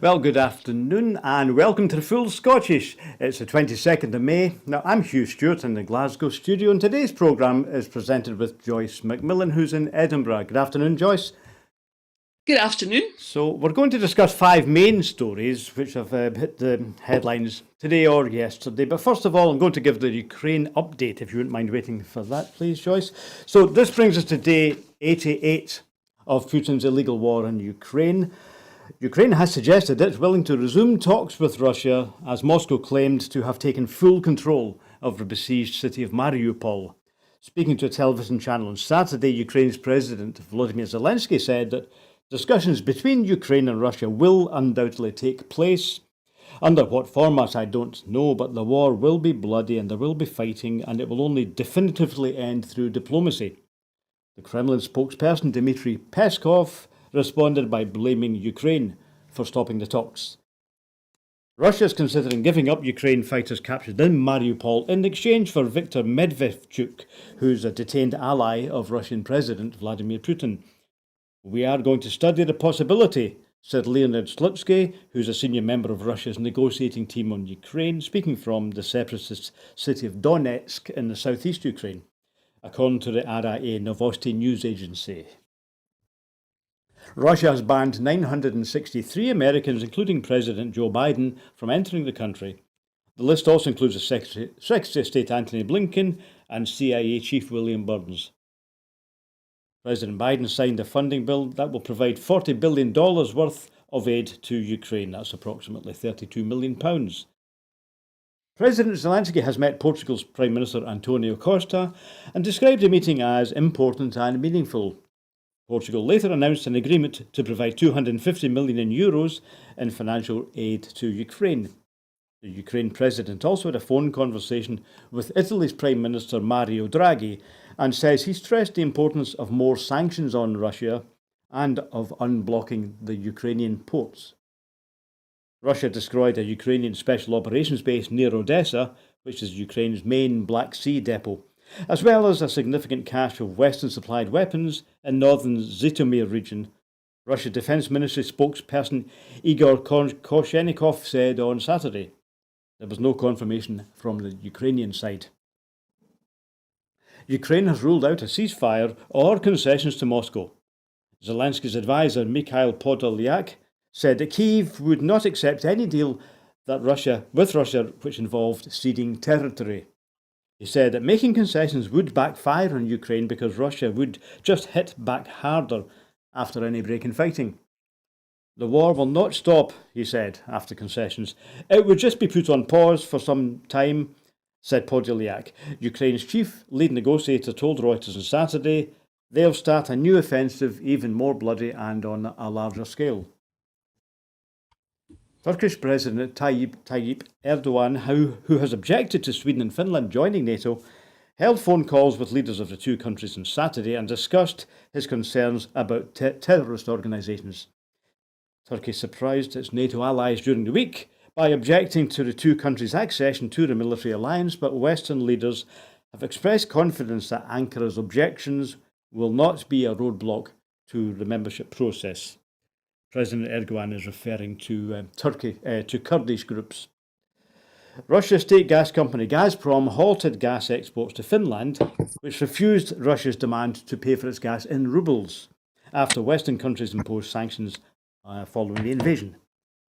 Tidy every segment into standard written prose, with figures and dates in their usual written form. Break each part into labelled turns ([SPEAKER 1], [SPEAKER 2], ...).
[SPEAKER 1] Well, good afternoon and welcome to the Full Scottish. It's the 22nd of May. Now, I'm Hugh Stewart in the Glasgow studio, and today's programme is presented with Joyce McMillan, who's in Edinburgh. Good afternoon, Joyce.
[SPEAKER 2] Good afternoon.
[SPEAKER 1] So, we're going to discuss five main stories which have hit the headlines today or yesterday. But first of all, I'm going to give the Ukraine update, if you wouldn't mind waiting for that, please, Joyce. So, this brings us to day 88 of Putin's illegal war in Ukraine. Ukraine has suggested it's willing to resume talks with Russia as Moscow claimed to have taken full control of the besieged city of Mariupol. Speaking to a television channel on Saturday, Ukraine's President Volodymyr Zelensky said that discussions between Ukraine and Russia will undoubtedly take place. Under what format, I don't know, but the war will be bloody and there will be fighting, and it will only definitively end through diplomacy. The Kremlin spokesperson Dmitry Peskov responded by blaming Ukraine for stopping the talks. Russia is considering giving up Ukraine fighters captured in Mariupol in exchange for Viktor Medvedchuk, who's a detained ally of Russian President Vladimir Putin. We are going to study the possibility, said Leonid Slutsky, who's a senior member of Russia's negotiating team on Ukraine, speaking from the separatist city of Donetsk in the southeast Ukraine, according to the RIA Novosti news agency. Russia has banned 963 Americans, including President Joe Biden, from entering the country. The list also includes the Secretary of State Antony Blinken and CIA Chief William Burns. President Biden signed a funding bill that will provide $40 billion worth of aid to Ukraine. That's approximately £32 million. President Zelensky has met Portugal's Prime Minister Antonio Costa and described the meeting as important and meaningful. Portugal later announced an agreement to provide €250 million in financial aid to Ukraine. The Ukraine president also had a phone conversation with Italy's Prime Minister Mario Draghi and says he stressed the importance of more sanctions on Russia and of unblocking the Ukrainian ports. Russia destroyed a Ukrainian special operations base near Odessa, which is Ukraine's main Black Sea depot, as well as a significant cache of Western-supplied weapons in northern Zhytomyr region. Russia Defense Ministry spokesperson Igor Koshenikov said on Saturday. There was no confirmation from the Ukrainian side. Ukraine has ruled out a ceasefire or concessions to Moscow. Zelensky's advisor Mikhail Podolyak said that Kyiv would not accept any deal with Russia which involved ceding territory. He said that making concessions would backfire on Ukraine because Russia would just hit back harder after any break in fighting. The war will not stop, he said, after concessions. It would just be put on pause for some time, said Podolyak. Ukraine's chief lead negotiator told Reuters on Saturday they'll start a new offensive, even more bloody and on a larger scale. Turkish President Tayyip Erdogan, who has objected to Sweden and Finland joining NATO, held phone calls with leaders of the two countries on Saturday and discussed his concerns about terrorist organisations. Turkey surprised its NATO allies during the week by objecting to the two countries' accession to the military alliance, but Western leaders have expressed confidence that Ankara's objections will not be a roadblock to the membership process. President Erdogan is referring to Kurdish groups. Russia's state gas company Gazprom halted gas exports to Finland, which refused Russia's demand to pay for its gas in rubles after Western countries imposed sanctions following the invasion.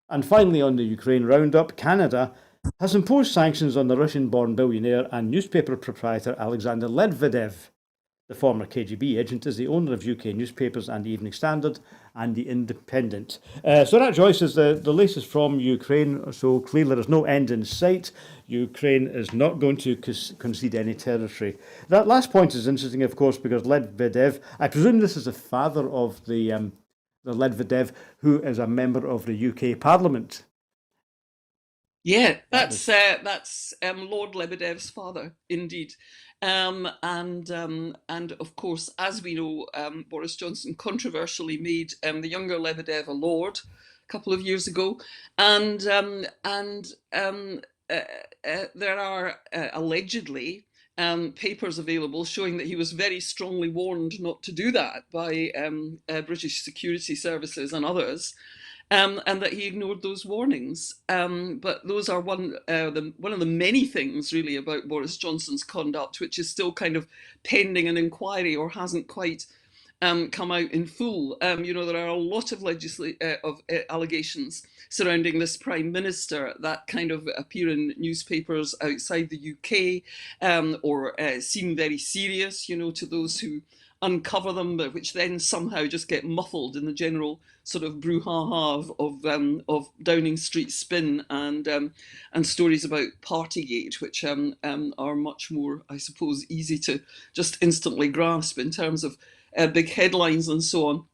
[SPEAKER 1] And finally, on the Ukraine roundup, Canada has imposed sanctions on the Russian-born billionaire and newspaper proprietor Alexander Ledvidev. The former KGB agent is the owner of UK newspapers and the Evening Standard and the Independent. So that, Joyce, is the latest from Ukraine. So clearly there's no end in sight. Ukraine is not going to concede any territory. That last point is interesting, of course, because Ledvidev, I presume this is the father of the Ledvidev, who is a member of the UK Parliament.
[SPEAKER 2] Yeah, that's Lord Lebedev's father, indeed. And of course, as we know, Boris Johnson controversially made the younger Lebedev a lord a couple of years ago, and there are allegedly papers available showing that he was very strongly warned not to do that by British security services and others. and that he ignored those warnings. But those are one of the many things really about Boris Johnson's conduct, which is still kind of pending an inquiry or hasn't quite come out in full. There are a lot of allegations surrounding this prime minister that kind of appear in newspapers outside the UK, or seem very serious, to those who uncover them, but which then somehow just get muffled in the general sort of brouhaha of Downing Street spin and stories about Partygate, which are much more, I suppose, easy to just instantly grasp in terms of big headlines and so on.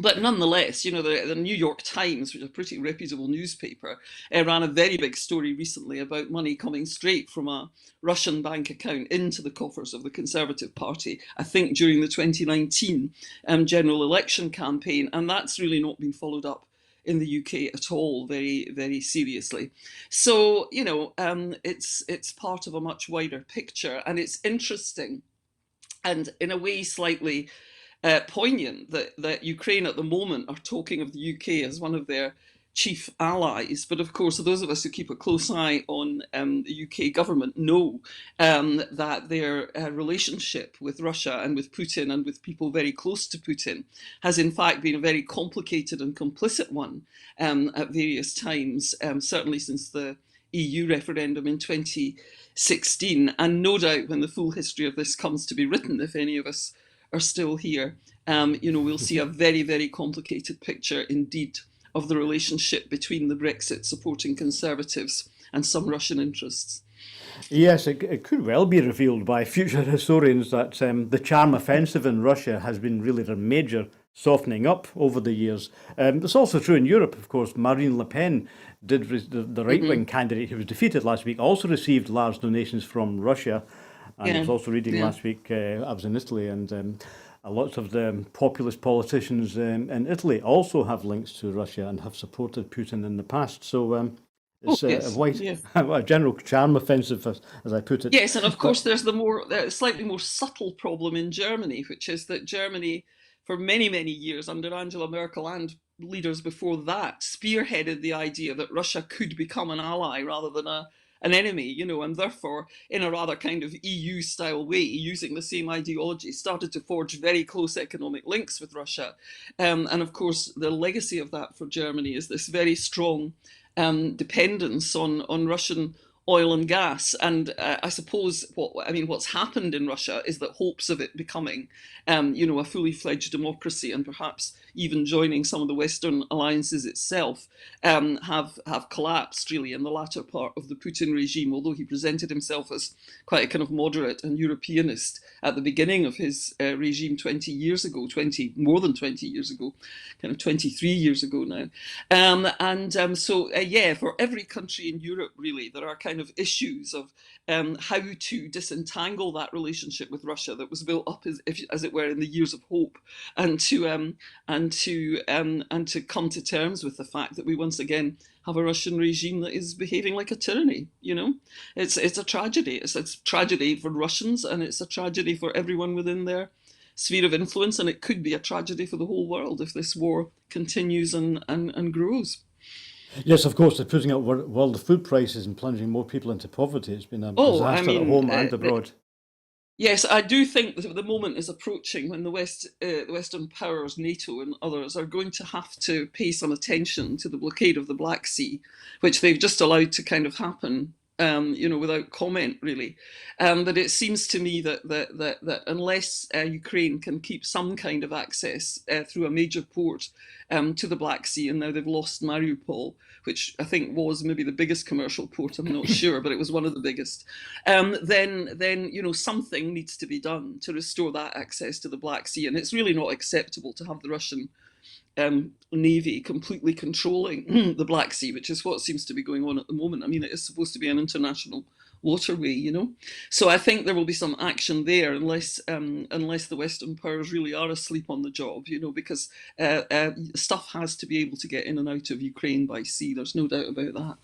[SPEAKER 2] But nonetheless, the New York Times, which is a pretty reputable newspaper, ran a very big story recently about money coming straight from a Russian bank account into the coffers of the Conservative Party, I think during the 2019 general election campaign. And that's really not been followed up in the UK at all, very, very seriously. So, it's part of a much wider picture. And it's interesting and in a way slightly poignant that Ukraine at the moment are talking of the UK as one of their chief allies. But of course, those of us who keep a close eye on the UK government know that their relationship with Russia and with Putin and with people very close to Putin has in fact been a very complicated and complicit one at various times, certainly since the EU referendum in 2016. And no doubt when the full history of this comes to be written, if any of us are still here, we'll see a very, very complicated picture indeed of the relationship between the Brexit supporting Conservatives and some Russian interests.
[SPEAKER 1] Yes, it could well be revealed by future historians that the charm offensive in Russia has been really their major softening up over the years. It's also true in Europe, of course. Marine Le Pen the right-wing candidate who was defeated last week, also received large donations from Russia. And I was also reading last week, I was in Italy, and a lot of the populist politicians in Italy also have links to Russia and have supported Putin in the past. So it's a general charm offensive, as I put it.
[SPEAKER 2] Yes, and of course there's the slightly more subtle problem in Germany, which is that Germany, for many, many years under Angela Merkel and leaders before that, spearheaded the idea that Russia could become an ally rather than an enemy, and therefore, in a rather kind of EU-style way, using the same ideology, started to forge very close economic links with Russia. And of course, the legacy of that for Germany is this very strong dependence on Russian oil and gas. And I suppose what's happened in Russia is that hopes of it becoming, a fully fledged democracy and perhaps even joining some of the Western alliances itself, have collapsed really in the latter part of the Putin regime. Although he presented himself as quite a kind of moderate and Europeanist at the beginning of his regime 20 years ago, more than 20 years ago, kind of 23 years ago now. For every country in Europe, really, there are kind of issues of how to disentangle that relationship with Russia that was built up, as it were, in the years of hope, and to come to terms with the fact that we once again have a Russian regime that is behaving like a tyranny. It's a tragedy. It's a tragedy for Russians, and it's a tragedy for everyone within their sphere of influence, and it could be a tragedy for the whole world if this war continues and grows.
[SPEAKER 1] Yes, of course, they're putting up world food prices and plunging more people into poverty. It's been a disaster at home and abroad.
[SPEAKER 2] Yes, I do think that the moment is approaching when the Western powers, NATO and others, are going to have to pay some attention to the blockade of the Black Sea, which they've just allowed to kind of happen, without comment, really. But it seems to me that unless Ukraine can keep some kind of access through a major port to the Black Sea, and now they've lost Mariupol, which I think was maybe the biggest commercial port, I'm not sure, but it was one of the biggest, then something needs to be done to restore that access to the Black Sea. And it's really not acceptable to have the Russian Navy completely controlling the Black Sea, which is what seems to be going on at the moment. I mean, it is supposed to be an international waterway, So I think there will be some action there, unless the Western powers really are asleep on the job, because stuff has to be able to get in and out of Ukraine by sea. There's no doubt about that.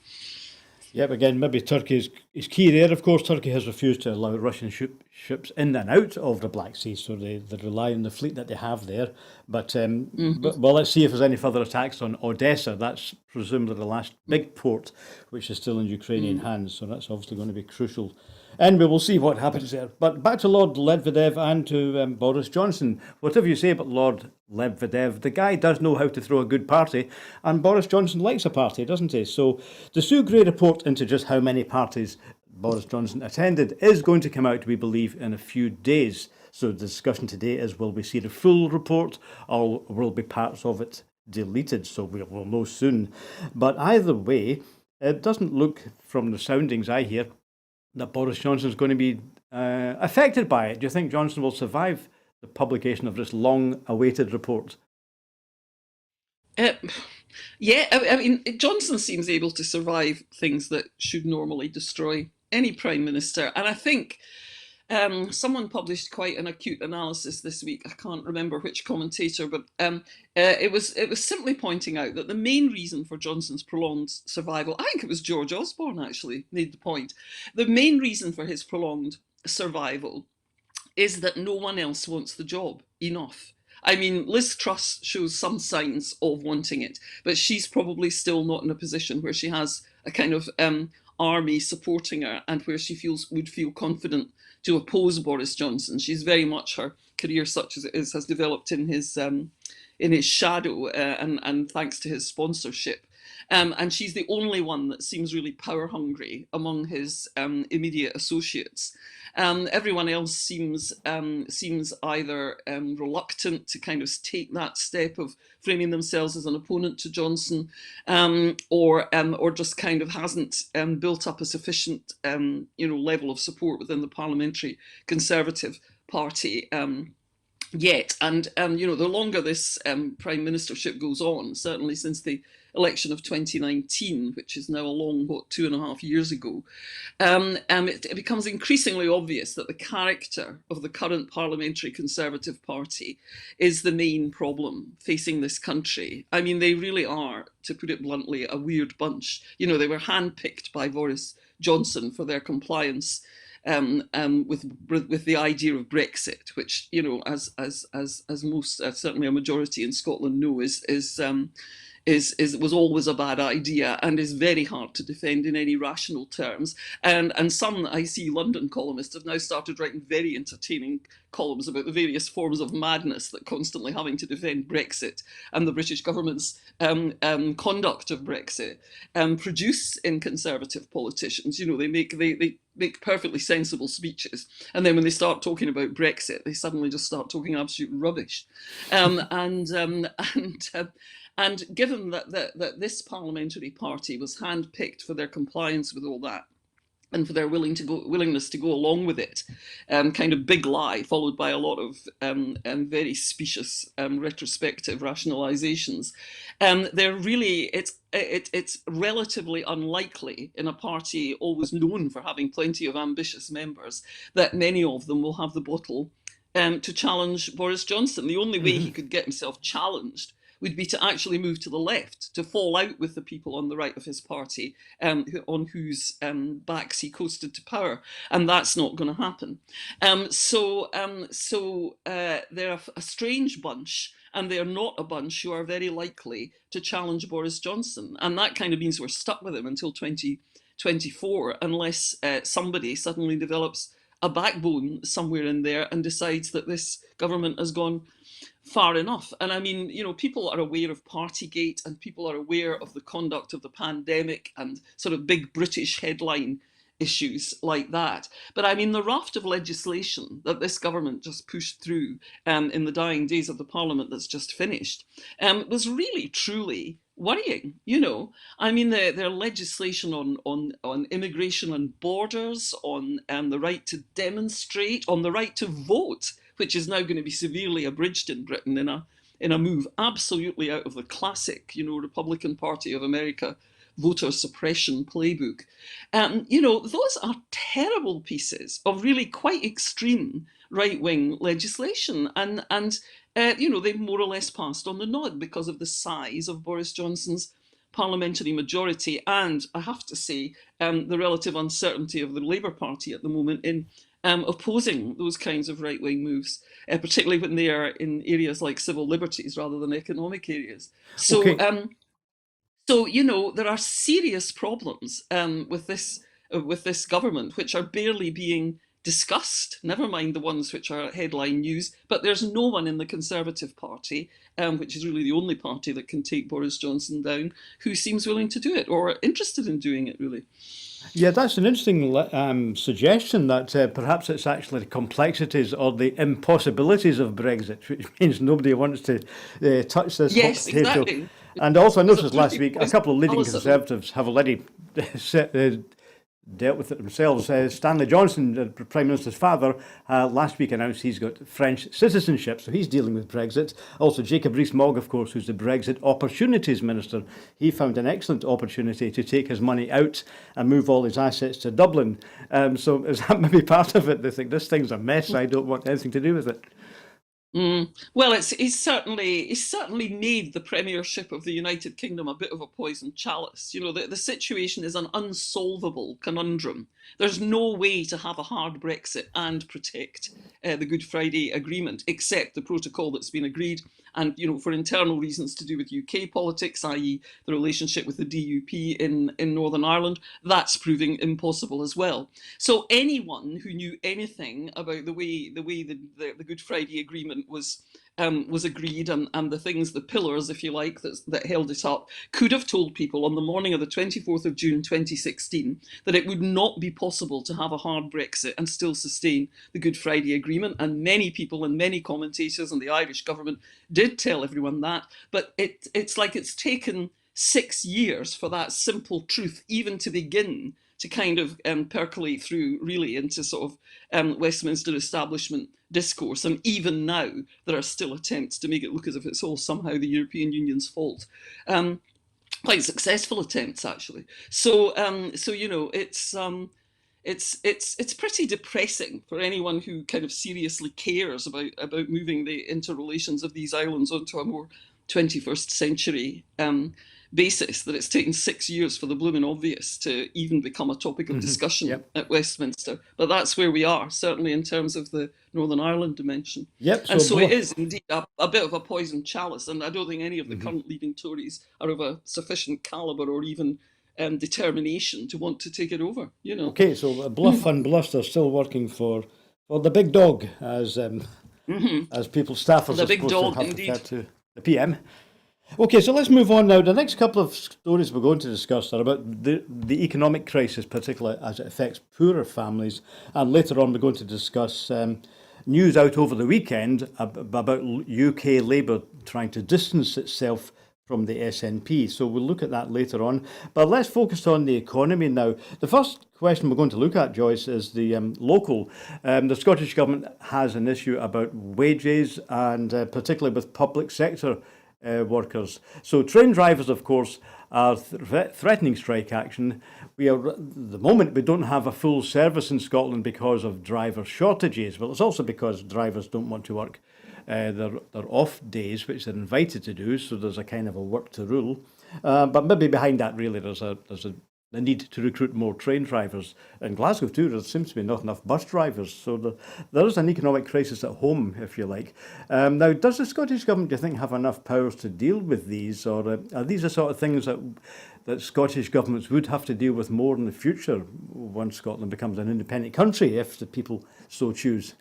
[SPEAKER 1] Yep, again, maybe Turkey is key there. Of course, Turkey has refused to allow Russian ships in and out of the Black Sea, so they rely on the fleet that they have there. But well, let's see if there's any further attacks on Odessa. That's presumably the last big port, which is still in Ukrainian hands. So that's obviously going to be crucial. And we will see what happens there. But back to Lord Medvedev and to Boris Johnson. Whatever you say about Lord Medvedev, the guy does know how to throw a good party, and Boris Johnson likes a party, doesn't he? So the Sue Gray report into just how many parties Boris Johnson attended is going to come out, we believe, in a few days. So the discussion today is, will we see the full report, or will be parts of it deleted? So we'll know soon. But either way, it doesn't look, from the soundings I hear, that Boris Johnson is going to be affected by it. Do you think Johnson will survive the publication of this long-awaited report?
[SPEAKER 2] Yeah, I mean, Johnson seems able to survive things that should normally destroy any prime minister, and I think someone published quite an acute analysis this week. I can't remember which commentator, but it was simply pointing out that the main reason for Johnson's prolonged survival, I think it was George Osborne actually made the point, the main reason for his prolonged survival is that no one else wants the job enough. I mean, Liz Truss shows some signs of wanting it, but she's probably still not in a position where she has a kind of army supporting her and where she would feel confident to oppose Boris Johnson. She's very much, her career such as it is, has developed in his shadow, and thanks to his sponsorship. And she's the only one that seems really power hungry among his immediate associates. Everyone else seems either reluctant to kind of take that step of framing themselves as an opponent to Johnson, or just kind of hasn't built up a sufficient level of support within the parliamentary Conservative Party. Yet, and the longer this prime ministership goes on, certainly since the election of 2019, which is now a long 2.5 years ago, it becomes increasingly obvious that the character of the current parliamentary Conservative Party is the main problem facing this country. I mean, they really are, to put it bluntly, a weird bunch. They were handpicked by Boris Johnson for their compliance with the idea of Brexit, which as most certainly a majority in Scotland know was always a bad idea and is very hard to defend in any rational terms. And some, I see, London columnists have now started writing very entertaining columns about the various forms of madness that constantly having to defend Brexit and the British government's conduct of Brexit produce in Conservative politicians. They make perfectly sensible speeches, and then when they start talking about Brexit, they suddenly just start talking absolute rubbish. And given that this parliamentary party was handpicked for their compliance with all that, and for their willingness to go along with it, kind of big lie, followed by a lot of very specious retrospective rationalizations. It's relatively unlikely in a party always known for having plenty of ambitious members that many of them will have the bottle to challenge Boris Johnson. The only way he could get himself challenged would be to actually move to the left, to fall out with the people on the right of his party, on whose backs he coasted to power, and that's not going to happen. So they're a strange bunch, and they're not a bunch who are very likely to challenge Boris Johnson, and that kind of means we're stuck with him until 2024, unless somebody suddenly develops a backbone somewhere in there and decides that this government has gone far enough. And I mean, people are aware of Partygate, and people are aware of the conduct of the pandemic and sort of big British headline issues like that. But I mean, the raft of legislation that this government just pushed through in the dying days of the parliament that's just finished was really, truly worrying. I mean, their legislation on immigration and borders, on the right to demonstrate, on the right to vote, which is now going to be severely abridged in Britain in a move absolutely out of the classic, Republican Party of America voter suppression playbook. Those are terrible pieces of really quite extreme right-wing legislation, and they've more or less passed on the nod because of the size of Boris Johnson's parliamentary majority, and I have to say, the relative uncertainty of the Labour Party at the moment in opposing those kinds of right-wing moves, particularly when they are in areas like civil liberties rather than economic areas. So,
[SPEAKER 1] Okay.
[SPEAKER 2] so there are serious problems with this government, which are barely being discussed. Never mind the ones which are headline news. But there's no one in the Conservative Party, which is really the only party that can take Boris Johnson down, who seems willing to do it or interested in doing it. Really.
[SPEAKER 1] Yeah, that's an interesting suggestion that perhaps it's actually the complexities or the impossibilities of Brexit, which means nobody wants to touch this hot
[SPEAKER 2] Yes,
[SPEAKER 1] potato.
[SPEAKER 2] exactly.
[SPEAKER 1] And also, I
[SPEAKER 2] It was a
[SPEAKER 1] noticed last
[SPEAKER 2] pretty
[SPEAKER 1] week a
[SPEAKER 2] poisonous
[SPEAKER 1] couple of leading
[SPEAKER 2] chalice at the moment.
[SPEAKER 1] Conservatives have already dealt with it themselves. Stanley Johnson, the Prime Minister's father, last week announced he's got French citizenship, so he's dealing with Brexit. Also, Jacob Rees-Mogg, of course, who's the Brexit Opportunities Minister, he found an excellent opportunity to take his money out and move all his assets to Dublin. So is that maybe part of it? They think this thing's a mess, I don't want anything to do with it.
[SPEAKER 2] Well, he's certainly made the premiership of the United Kingdom a bit of a poisoned chalice. The situation is an unsolvable conundrum. There's no way to have a hard Brexit and protect the Good Friday Agreement, except the protocol that's been agreed. And for internal reasons to do with UK politics, i.e., the relationship with the DUP in Northern Ireland, that's proving impossible as well. So anyone who knew anything about the way the Good Friday Agreement was agreed, and the things, the pillars, if you like, that held it up, could have told people on the morning of the 24th of June 2016 that it would not be possible to have a hard Brexit and still sustain the Good Friday Agreement. And many people and many commentators and the Irish government did tell everyone that. But it's like it's taken 6 years for that simple truth even to begin to kind of percolate through really into sort of Westminster establishment discourse. And even now, there are still attempts to make it look as if it's all somehow the European Union's fault. Quite successful attempts, actually. So, it's pretty depressing for anyone who kind of seriously cares about moving the interrelations of these islands onto a more 21st century basis, that it's taken 6 years for the blooming obvious to even become a topic of discussion
[SPEAKER 1] Yep.
[SPEAKER 2] at Westminster. But that's where we are, certainly in terms of the Northern Ireland dimension.
[SPEAKER 1] Yep.
[SPEAKER 2] And so it is indeed a bit of a poisoned chalice. And I don't think any of the current leading Tories are of a sufficient calibre or even determination to want to take it over.
[SPEAKER 1] Okay, so Bluff and Bluster still working for the big dog, as people, staffers
[SPEAKER 2] The
[SPEAKER 1] are
[SPEAKER 2] big
[SPEAKER 1] supposed
[SPEAKER 2] dog,
[SPEAKER 1] to have
[SPEAKER 2] indeed.
[SPEAKER 1] referred to the PM. Okay, so let's move on now. The next couple of stories we're going to discuss are about the economic crisis, particularly as it affects poorer families. And later on, we're going to discuss news out over the weekend about UK Labour trying to distance itself from the SNP. So we'll look at that later on. But let's focus on the economy now. The first question we're going to look at, Joyce, is the local. The Scottish Government has an issue about wages, and particularly with public sector workers. So train drivers, of course, are threatening strike action. At the moment, we don't have a full service in Scotland because of driver shortages. Well, it's also because drivers don't want to work their off days, which they're invited to do. So there's a kind of a work to rule. But maybe behind that, really, there's a need to recruit more train drivers. In Glasgow too, there seems to be not enough bus drivers. So there is an economic crisis at home, if you like. Now, does the Scottish Government, do you think, have enough powers to deal with these? Or are these the sort of things that Scottish governments would have to deal with more in the future once Scotland becomes an independent country, if the people so choose?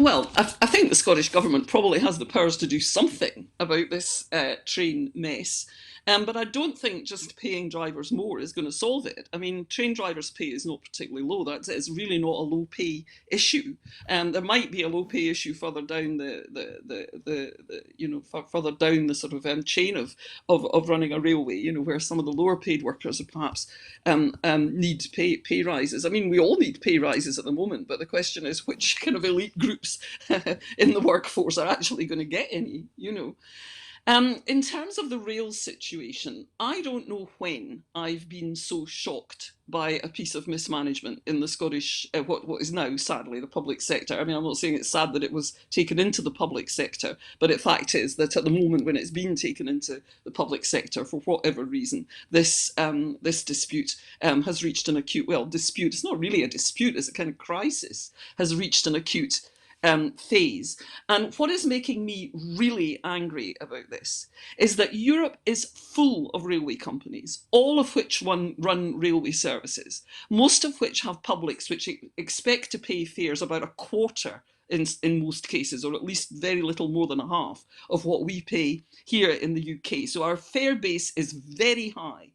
[SPEAKER 2] Well, I think the Scottish Government probably has the powers to do something about this train mess. But I don't think just paying drivers more is going to solve it. I mean, train drivers' pay is not particularly low. It's really not a low pay issue. There might be a low pay issue further down further down the sort of chain of running a railway. Where some of the lower paid workers perhaps need pay rises. I mean, we all need pay rises at the moment, but the question is which kind of elite groups in the workforce are actually going to get any. In terms of the rail situation, I don't know when I've been so shocked by a piece of mismanagement in the Scottish, what is now sadly the public sector. I mean, I'm not saying it's sad that it was taken into the public sector, but the fact is that at the moment when it's been taken into the public sector for whatever reason, this dispute has reached an acute, well, dispute, it's not really a dispute, it's a kind of crisis, has reached an acute phase. And what is making me really angry about this is that Europe is full of railway companies, all of which run railway services, most of which have publics which expect to pay fares about a quarter in most cases, or at least very little more than a half of what we pay here in the UK. So our fare base is very high.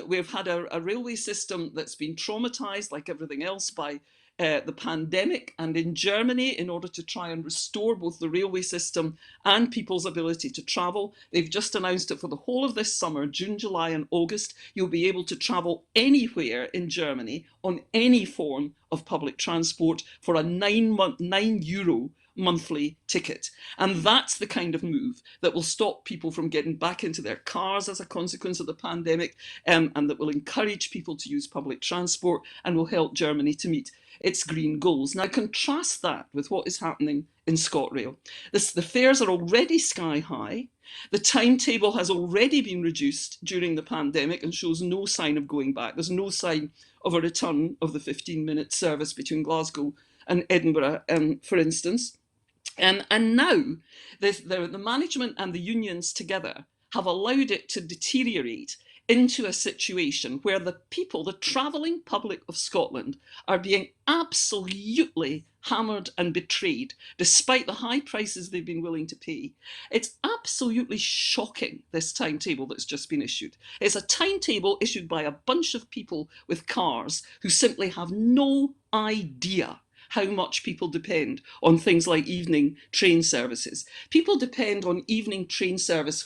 [SPEAKER 2] We've had a railway system that's been traumatised, like everything else, by the pandemic, and in Germany, in order to try and restore both the railway system and people's ability to travel, they've just announced it for the whole of this summer, June, July and August. You'll be able to travel anywhere in Germany on any form of public transport for a €9 monthly ticket. And that's the kind of move that will stop people from getting back into their cars as a consequence of the pandemic, and that will encourage people to use public transport and will help Germany to meet its green goals. Now, contrast that with what is happening in ScotRail. The fares are already sky high. The timetable has already been reduced during the pandemic and shows no sign of going back. There's no sign of a return of the 15-minute service between Glasgow and Edinburgh, for instance. And now the management and the unions together have allowed it to deteriorate into a situation where the people, the travelling public of Scotland, are being absolutely hammered and betrayed, despite the high prices they've been willing to pay. It's absolutely shocking, this timetable that's just been issued. It's a timetable issued by a bunch of people with cars who simply have no idea how much people depend on things like evening train services. People depend on evening train services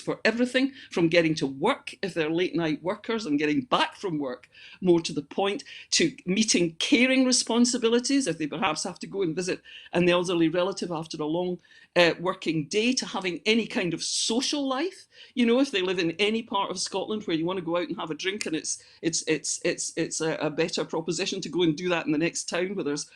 [SPEAKER 2] for everything from getting to work if they're late night workers and getting back from work, more to the point, to meeting caring responsibilities if they perhaps have to go and visit an elderly relative after a long working day, to having any kind of social life. You know, if they live in any part of Scotland where you want to go out and have a drink, and it's a better proposition to go and do that in the next town where there's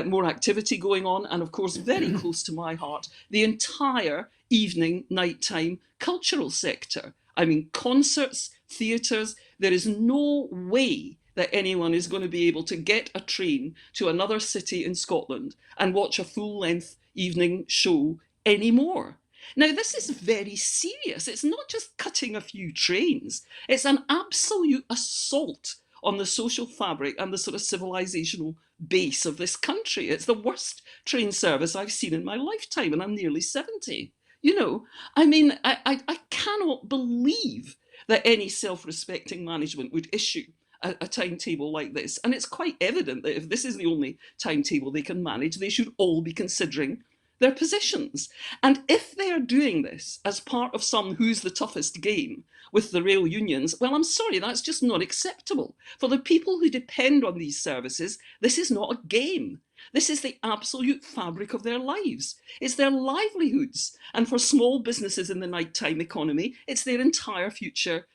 [SPEAKER 2] more activity going on. And of course, very close to my heart, the entire evening, nighttime cultural sector. I mean, concerts, theatres. There is no way that anyone is going to be able to get a train to another city in Scotland and watch a full-length evening show anymore. Now, this is very serious. It's not just cutting a few trains. It's an absolute assault on the social fabric and the sort of civilisational base of this country. It's the worst train service I've seen in my lifetime, and I'm nearly 70. You know, I mean, I cannot believe that any self-respecting management would issue a timetable like this. And it's quite evident that if this is the only timetable they can manage, they should all be considering their positions. And if they are doing this as part of some who's the toughest game with the rail unions, well, I'm sorry, that's just not acceptable. For the people who depend on these services, this is not a game. This is the absolute fabric of their lives. It's their livelihoods. And for small businesses in the nighttime economy, it's their entire future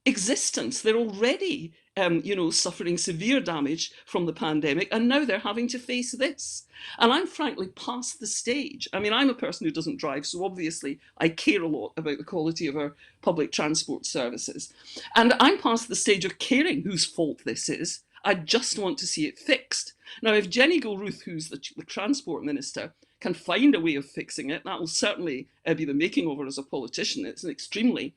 [SPEAKER 2] existence. They're already, suffering severe damage from the pandemic, and now they're having to face this. And I'm frankly past the stage. I mean, I'm a person who doesn't drive, so obviously I care a lot about the quality of our public transport services. And I'm past the stage of caring whose fault this is. I just want to see it fixed. Now, if Jenny Gilruth, who's the Transport Minister, can find a way of fixing it, that will certainly be the making of her as a politician. It's an extremely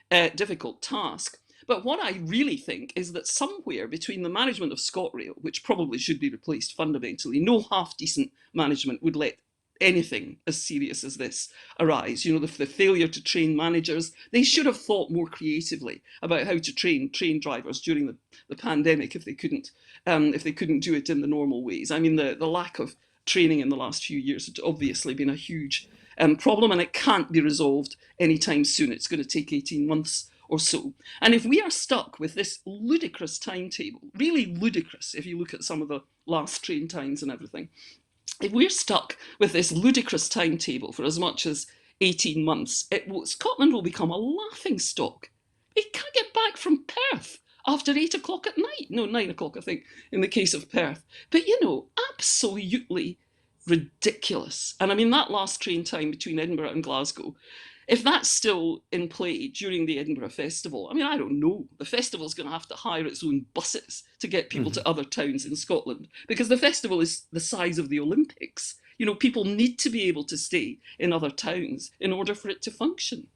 [SPEAKER 2] difficult task. But what I really think is that somewhere between the management of ScotRail, which probably should be replaced fundamentally, no half-decent management would let anything as serious as this arise. You know, the failure to train managers, they should have thought more creatively about how to train drivers during the pandemic if they couldn't do it in the normal ways. I mean, the lack of training in the last few years has obviously been a huge problem, and it can't be resolved anytime soon. It's going to take 18 months or so. And if we are stuck with this ludicrous timetable, really ludicrous if you look at some of the last train times and everything, if we're stuck with this ludicrous timetable for as much as 18 months, Scotland will become a laughing stock. They can't get back from Perth after 8 o'clock at night. No, 9 o'clock, I think, in the case of Perth. But, absolutely ridiculous. And I mean, that last train time between Edinburgh and Glasgow, if that's still in play during the Edinburgh Festival, I mean, I don't know. The festival's going to have to hire its own buses to get people to other towns in Scotland, because the festival is the size of the Olympics. People need to be able to stay in other towns in order for it to function.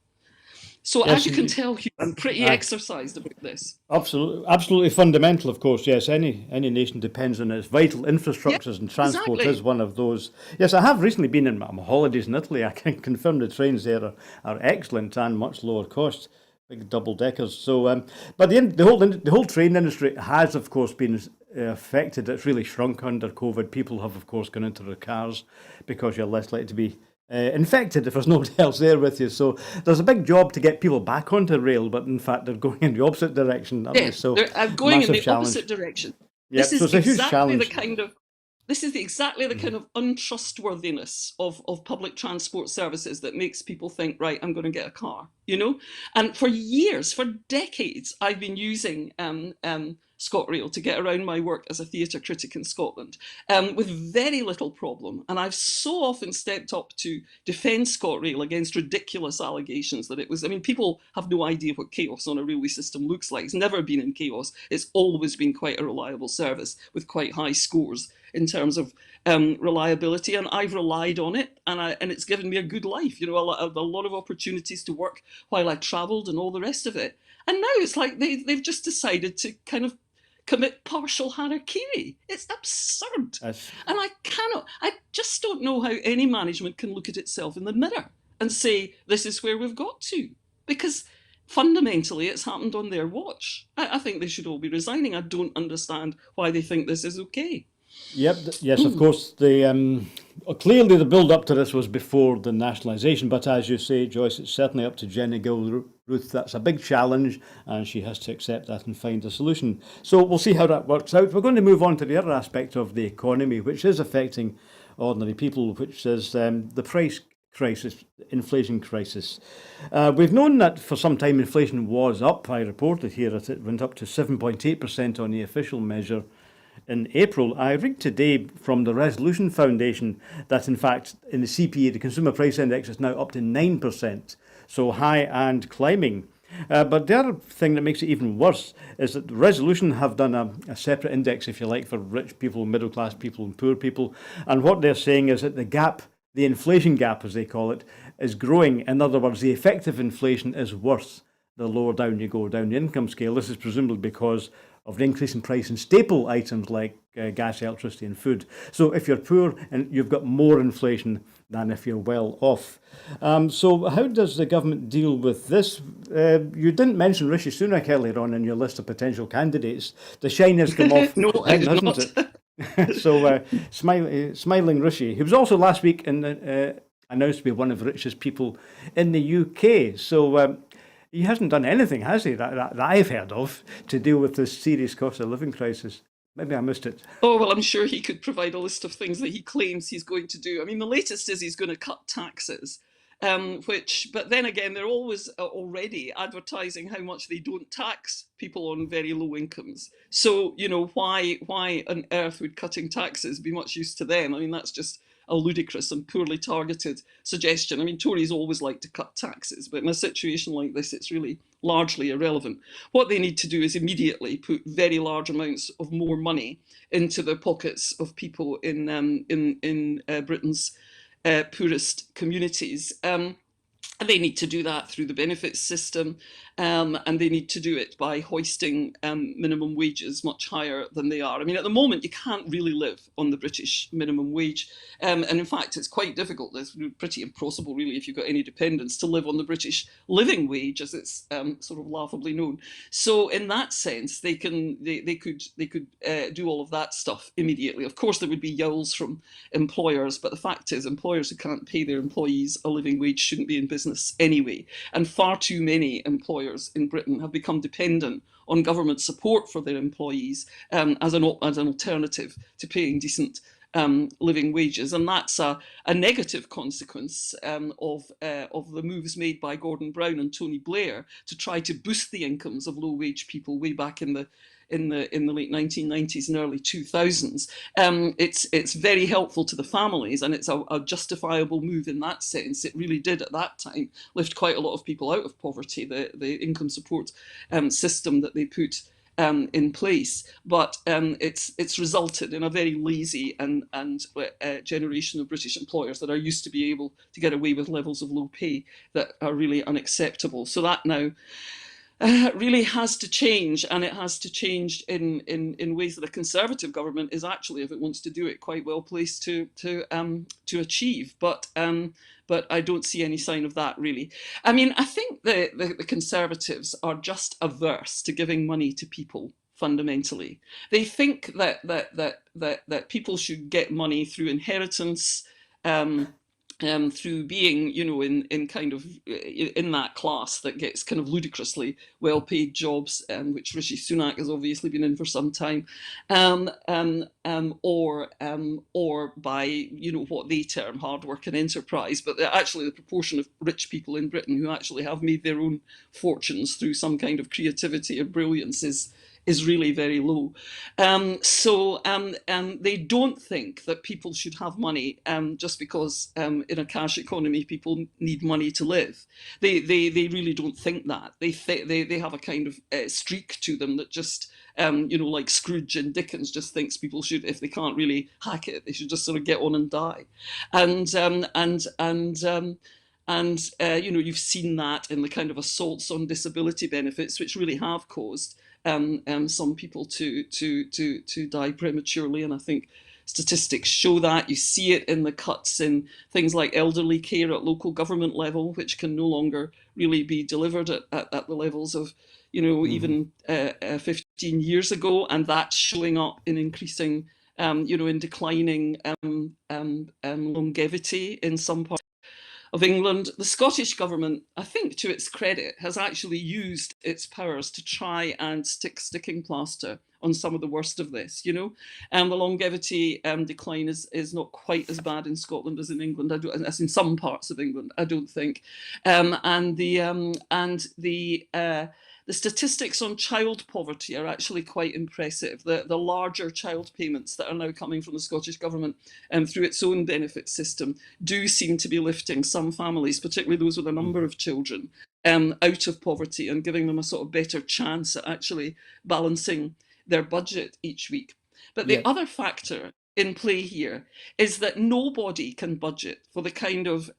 [SPEAKER 2] So
[SPEAKER 1] Yes,
[SPEAKER 2] as you can tell, Hugh, I'm pretty exercised about this.
[SPEAKER 1] absolutely fundamental, of course. Yes, any nation depends on its vital infrastructures, and transport
[SPEAKER 2] Exactly.
[SPEAKER 1] is one of those. Yes, I have recently been on my holidays in Italy. I can confirm the trains there are excellent and much lower cost, big double deckers. So, but the whole train industry has, of course, been affected. It's really shrunk under COVID. People have, of course, gone into their cars because you're less likely to be infected if there's nobody else there with you. So there's a big job to get people back onto rail, but in fact they're going in the opposite direction, aren't they?
[SPEAKER 2] Yeah,
[SPEAKER 1] So
[SPEAKER 2] they're going in
[SPEAKER 1] massive
[SPEAKER 2] the
[SPEAKER 1] challenge.
[SPEAKER 2] opposite direction. This
[SPEAKER 1] Yep. So
[SPEAKER 2] is
[SPEAKER 1] it's a huge
[SPEAKER 2] exactly the
[SPEAKER 1] challenge.
[SPEAKER 2] kind of this is exactly the kind of untrustworthiness of public transport services that makes people think, right, I'm going to get a car. And for years, for decades, I've been using ScotRail to get around my work as a theatre critic in Scotland, with very little problem. And I've so often stepped up to defend ScotRail against ridiculous allegations that it was, I mean, people have no idea what chaos on a railway system looks like. It's never been in chaos. It's always been quite a reliable service with quite high scores in terms of reliability, and I've relied on it, and it's given me a good life. A lot of opportunities to work while I travelled and all the rest of it. And now it's like they've just decided to kind of commit partial harakiri. It's absurd.
[SPEAKER 1] That's,
[SPEAKER 2] And I just don't know how any management can look at itself in the mirror and say, this is where we've got to. Because fundamentally, it's happened on their watch. I think they should all be resigning. I don't understand why they think this is okay.
[SPEAKER 1] yep. Yes, of course. Clearly the build up to this was before the nationalisation, but as you say, Joyce, it's certainly up to Jenny Gilruth. That's a big challenge, and she has to accept that and find a solution. So we'll see how that works out. We're going to move on to the other aspect of the economy, which is affecting ordinary people, which is the price crisis, inflation crisis. We've known that for some time inflation was up. I reported here that it went up to 7.8% on the official measure in April. I read today from the Resolution Foundation that in fact in the CPI, the Consumer Price Index, is now up to 9%, so high and climbing. But the other thing that makes it even worse is that the Resolution have done a separate index, if you like, for rich people, middle class people and poor people. And what they're saying is that the gap, the inflation gap as they call it, is growing. In other words, the effective inflation is worse the lower down you go down the income scale. This is presumably because of the increase in price in staple items like gas, electricity and food. So if you're poor, and you've got more inflation than if you're well off. So how does the government deal with this? You didn't mention Rishi Sunak earlier on in your list of potential candidates. The shine has come off
[SPEAKER 2] No, I
[SPEAKER 1] him,
[SPEAKER 2] did
[SPEAKER 1] hasn't
[SPEAKER 2] not.
[SPEAKER 1] it? So smiling Rishi. He was also last week announced to be one of the richest people in the UK. So he hasn't done anything, has he, that I've heard of, to deal with this serious cost of living crisis. Maybe I missed it.
[SPEAKER 2] Oh, well, I'm sure he could provide a list of things that he claims he's going to do. I mean, the latest is he's going to cut taxes, but then again, they're always already advertising how much they don't tax people on very low incomes. So, why on earth would cutting taxes be much use to them? I mean, that's just a ludicrous and poorly targeted suggestion. I mean, Tories always like to cut taxes, but in a situation like this, it's really largely irrelevant. What they need to do is immediately put very large amounts of more money into the pockets of people in Britain's poorest communities. They need to do that through the benefits system, and they need to do it by hoisting minimum wages much higher than they are. I mean, at the moment, you can't really live on the British minimum wage. And in fact, it's quite difficult. It's pretty impossible, really, if you've got any dependents, to live on the British living wage, as it's sort of laughably known. So in that sense, they could do all of that stuff immediately. Of course, there would be yowls from employers, but the fact is, employers who can't pay their employees a living wage shouldn't be in business anyway. And far too many employers in Britain have become dependent on government support for their employees as an alternative to paying decent living wages, and that's a negative consequence of the moves made by Gordon Brown and Tony Blair to try to boost the incomes of low-wage people way back in the late 1990s and early 2000s. It's very helpful to the families, and it's a justifiable move in that sense. It really did at that time lift quite a lot of people out of poverty, the income support system that they put in place, but it's resulted in a very lazy and generation of British employers that are used to be able to get away with levels of low pay that are really unacceptable. So that now really has to change, and it has to change in ways that a Conservative government is actually, if it wants to do it, quite well placed to achieve. But I don't see any sign of that, really. I mean, I think the Conservatives are just averse to giving money to people. Fundamentally, they think that people should get money through inheritance. Through being, in kind of in that class that gets kind of ludicrously well-paid jobs, which Rishi Sunak has obviously been in for some time, or by what they term hard work and enterprise, but actually the proportion of rich people in Britain who actually have made their own fortunes through some kind of creativity or brilliance is really very low. So they don't think that people should have money just because in a cash economy people need money to live. They really don't think that. They have a kind of streak to them that just like Scrooge and Dickens just thinks people should, if they can't really hack it, they should just sort of get on and die. You've seen that in the kind of assaults on disability benefits, which really have caused some people to die prematurely, and I think statistics show that. You see it in the cuts in things like elderly care at local government level, which can no longer really be delivered at the levels of even 15 years ago, and that's showing up in increasing in declining longevity in some parts of England. The Scottish government, I think to its credit, has actually used its powers to try and stick sticking plaster on some of the worst of this, The longevity decline is not quite as bad in Scotland as in England, as in some parts of England, I don't think. The statistics on child poverty are actually quite impressive. The larger child payments that are now coming from the Scottish Government through its own benefit system do seem to be lifting some families, particularly those with a number of children, out of poverty and giving them a sort of better chance at actually balancing their budget each week. But the other factor in play here is that nobody can budget for the kind of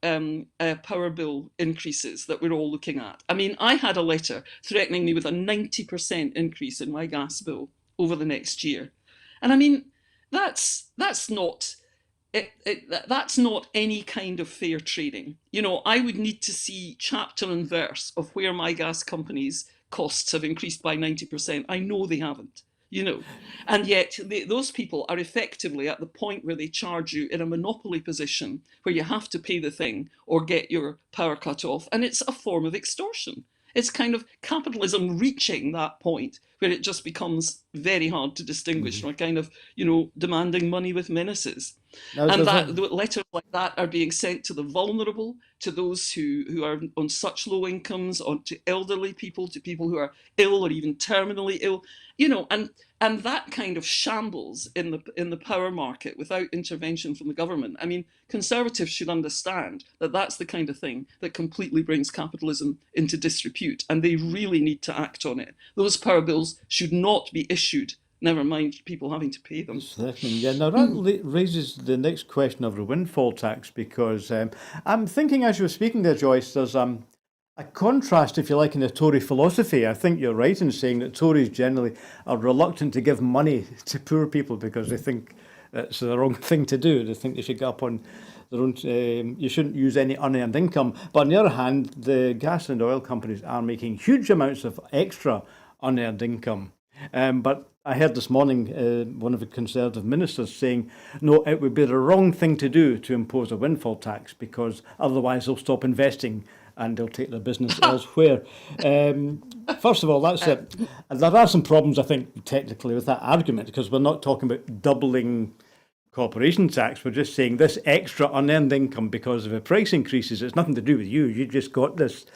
[SPEAKER 2] power bill increases that we're all looking at. I mean, I had a letter threatening me with a 90% increase in my gas bill over the next year. And I mean, that's not any kind of fair trading. I would need to see chapter and verse of where my gas company's costs have increased by 90%. I know they haven't. And yet those people are effectively at the point where they charge you in a monopoly position where you have to pay the thing or get your power cut off. And it's a form of extortion. It's kind of capitalism reaching that point where it just becomes very hard to distinguish from a kind of, demanding money with menaces. And letters like that are being sent to the vulnerable, to those who are on such low incomes, to elderly people, to people who are ill or even terminally ill, and that kind of shambles in the power market without intervention from the government. I mean, Conservatives should understand that that's the kind of thing that completely brings capitalism into disrepute, and they really need to act on it. Those power bills should not be issued, never mind people having to pay them.
[SPEAKER 1] Yeah, now that raises the next question of the windfall tax, because I'm thinking as you were speaking there, Joyce, there's a contrast, if you like, in the Tory philosophy. I think you're right in saying that Tories generally are reluctant to give money to poor people because they think it's the wrong thing to do. They think they should get up on their own, you shouldn't use any unearned income. But on the other hand, the gas and oil companies are making huge amounts of extra unearned income. But I heard this morning one of the Conservative ministers saying, no, it would be the wrong thing to do to impose a windfall tax because otherwise they'll stop investing and they'll take their business elsewhere. First of all, that's it. There are some problems, I think, technically with that argument, because we're not talking about doubling corporation tax. We're just saying this extra unearned income because of the price increases. It's nothing to do with you. You just got this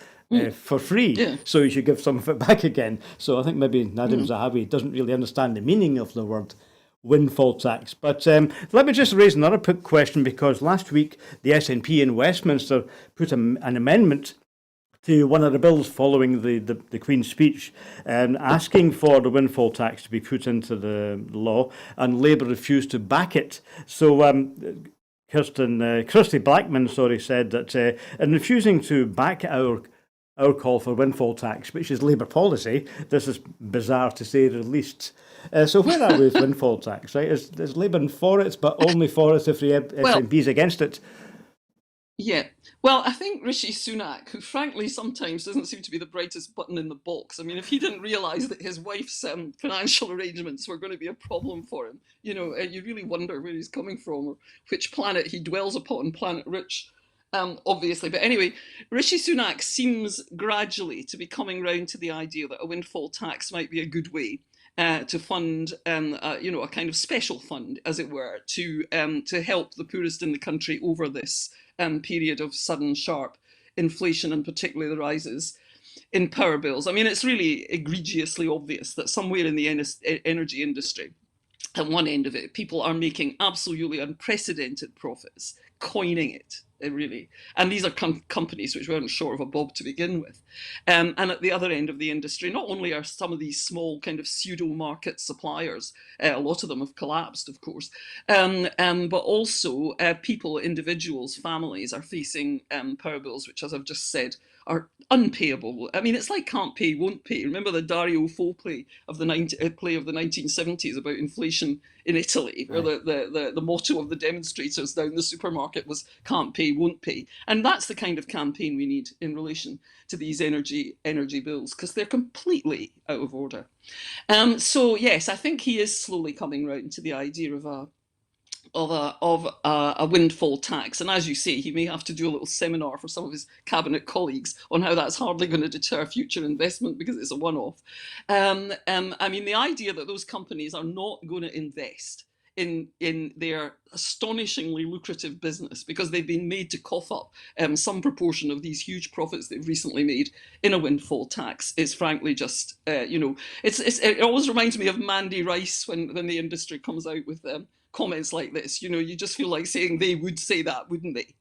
[SPEAKER 1] for free,
[SPEAKER 2] Yeah.
[SPEAKER 1] so you should give some of it back again. So I think maybe Nadim Zahawi doesn't really understand the meaning of the word windfall tax. But let me just raise another quick question, because last week the SNP in Westminster put an amendment to one of the bills following the Queen's speech, asking for the windfall tax to be put into the law, and Labour refused to back it. So Kirsty Blackman, said that in refusing to back our call for windfall tax, which is Labour policy, this is bizarre to say the least. So where are we with windfall tax? Right, is Labour for it, but only for it if the SNP is against it?
[SPEAKER 2] Yeah. Well, I think Rishi Sunak, who frankly sometimes doesn't seem to be the brightest button in the box. I mean, if he didn't realise that his wife's financial arrangements were going to be a problem for him, you really wonder where he's coming from or which planet he dwells upon, planet rich, obviously. But anyway, Rishi Sunak seems gradually to be coming round to the idea that a windfall tax might be a good way to fund, a kind of special fund, as it were, to help the poorest in the country over this period of sudden, sharp inflation, and particularly the rises in power bills. I mean, it's really egregiously obvious that somewhere in the energy industry, at one end of it, people are making absolutely unprecedented profits, coining it, really. And these are companies which weren't short of a bob to begin with. And at the other end of the industry, not only are some of these small kind of pseudo-market suppliers, a lot of them have collapsed, of course, but also people, individuals, families are facing power bills, which, as I've just said, are unpayable. I mean, it's like can't pay, won't pay. Remember the Dario Fo play of the 1970s about inflation in Italy, where the motto of the demonstrators down the supermarket was can't pay, won't pay. And that's the kind of campaign we need in relation to these energy bills, because they're completely out of order. So yes, I think he is slowly coming round to the idea of a windfall tax. And as you say, he may have to do a little seminar for some of his cabinet colleagues on how that's hardly going to deter future investment because it's a one-off. I mean, the idea that those companies are not going to invest in their astonishingly lucrative business because they've been made to cough up some proportion of these huge profits they've recently made in a windfall tax is frankly just, it always reminds me of Mandy Rice when the industry comes out with comments like this. You just feel like saying they would say that, wouldn't they?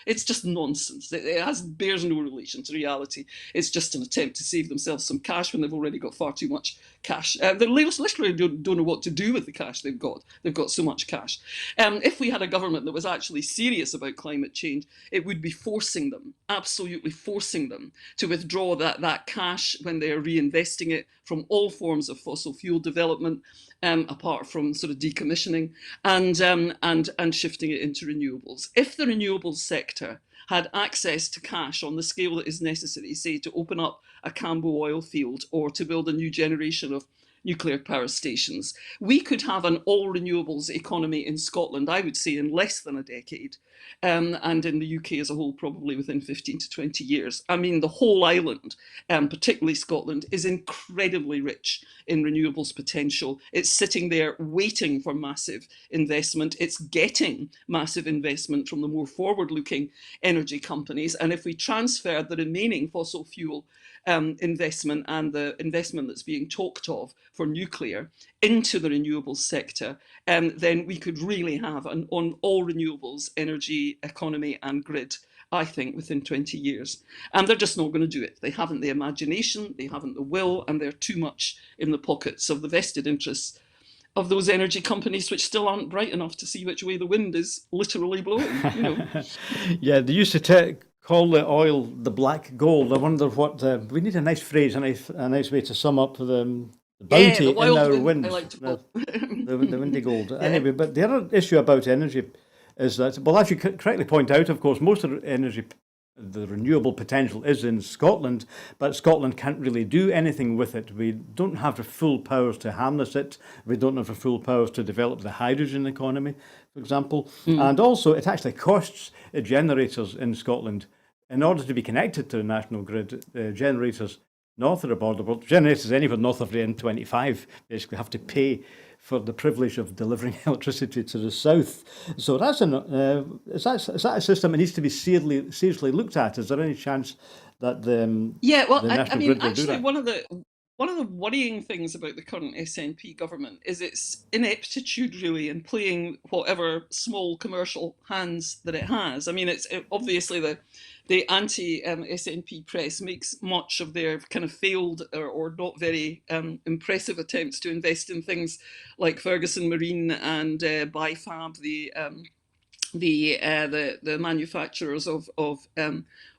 [SPEAKER 2] It's just nonsense. It bears no relation to reality. It's just an attempt to save themselves some cash when they've already got far too much cash. They literally don't know what to do with the cash they've got. They've got so much cash. If we had a government that was actually serious about climate change, it would be forcing them, absolutely forcing them, to withdraw that cash when they're reinvesting it from all forms of fossil fuel development, apart from sort of decommissioning, and shifting it into renewables. If the renewables sector had access to cash on the scale that is necessary, say to open up a Cambo oil field or to build a new generation of nuclear power stations, we could have an all renewables economy in Scotland, I would say, in less than a decade, and in the UK as a whole, probably within 15 to 20 years. I mean, the whole island, particularly Scotland, is incredibly rich in renewables potential. It's sitting there waiting for massive investment. It's getting massive investment from the more forward-looking energy companies. And if we transfer the remaining fossil fuel investment and the investment that's being talked of for nuclear into the renewables sector, then we could really have an all renewables energy economy and grid, I think, within 20 years. And they're just not going to do it. They haven't the imagination, they haven't the will, and they're too much in the pockets of the vested interests of those energy companies, which still aren't bright enough to see which way the wind is literally blowing.
[SPEAKER 1] Yeah, they used to call the oil the black gold. I wonder what we need a nice phrase, a nice way to sum up the bounty
[SPEAKER 2] the
[SPEAKER 1] in our
[SPEAKER 2] wind,
[SPEAKER 1] winds.
[SPEAKER 2] I like to call
[SPEAKER 1] the windy gold.
[SPEAKER 2] Yeah.
[SPEAKER 1] Anyway, but the other issue about energy is that, well, as you correctly point out, of course, most of the renewable potential is in Scotland, but Scotland can't really do anything with it. We don't have the full powers to harness it. We don't have the full powers to develop the hydrogen economy, for example. And also, it actually costs generators in Scotland, in order to be connected to the national grid, generators north of the border, well, generators anywhere north of the N25 basically have to pay for the privilege of delivering electricity to the south. So that's is that a system that needs to be seriously looked at? Is there any chance that
[SPEAKER 2] Yeah, well,
[SPEAKER 1] the
[SPEAKER 2] I
[SPEAKER 1] National
[SPEAKER 2] mean,
[SPEAKER 1] Grid will do
[SPEAKER 2] actually,
[SPEAKER 1] that?
[SPEAKER 2] one of the worrying things about the current SNP government is its ineptitude, really, in playing whatever small commercial hands that it has. I mean, obviously the anti SNP press makes much of their kind of failed or not very impressive attempts to invest in things like Ferguson Marine and Bifab, the manufacturers of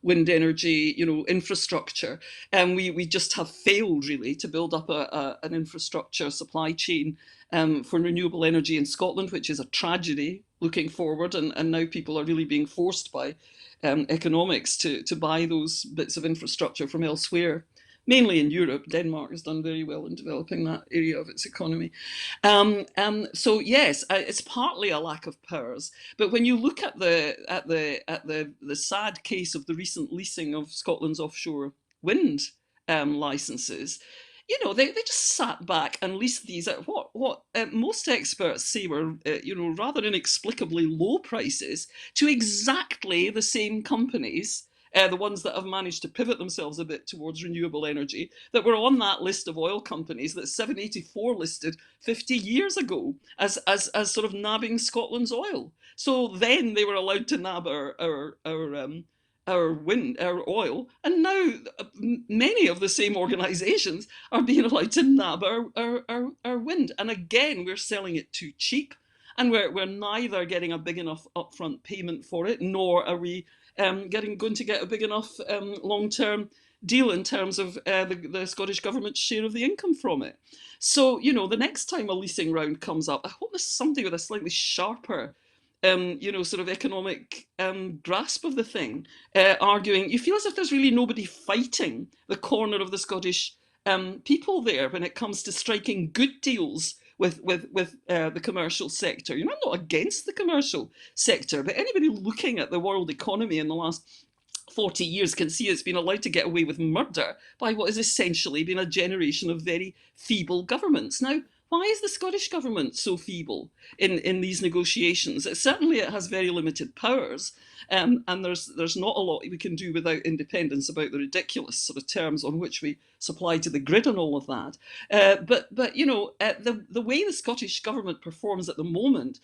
[SPEAKER 2] wind energy, infrastructure, and we just have failed really to build up an infrastructure supply chain for renewable energy in Scotland, which is a tragedy looking forward. And now people are really being forced by economics to buy those bits of infrastructure from elsewhere. Mainly in Europe. Denmark has done very well in developing that area of its economy. So yes, it's partly a lack of powers. But when you look at the sad case of the recent leasing of Scotland's offshore wind licenses, they just sat back and leased these at what most experts say were rather inexplicably low prices to exactly the same companies. The ones that have managed to pivot themselves a bit towards renewable energy, that were on that list of oil companies that 784 listed 50 years ago as sort of nabbing Scotland's oil. So then they were allowed to nab our oil, and now many of the same organisations are being allowed to nab our wind. And again, we're selling it too cheap, and we're neither getting a big enough upfront payment for it, nor are we going to get a big enough long-term deal in terms of the Scottish Government's share of the income from it. So, the next time a leasing round comes up, I hope there's somebody with a slightly sharper sort of economic grasp of the thing, arguing. You feel as if there's really nobody fighting the corner of the Scottish people there when it comes to striking good deals with the commercial sector. I'm not against the commercial sector, but anybody looking at the world economy in the last 40 years can see it's been allowed to get away with murder by what has essentially been a generation of very feeble governments. Now, why is the Scottish Government so feeble in these negotiations? Certainly it has very limited powers, and there's not a lot we can do without independence about the ridiculous sort of terms on which we supply to the grid and all of that. But the way the Scottish Government performs at the moment,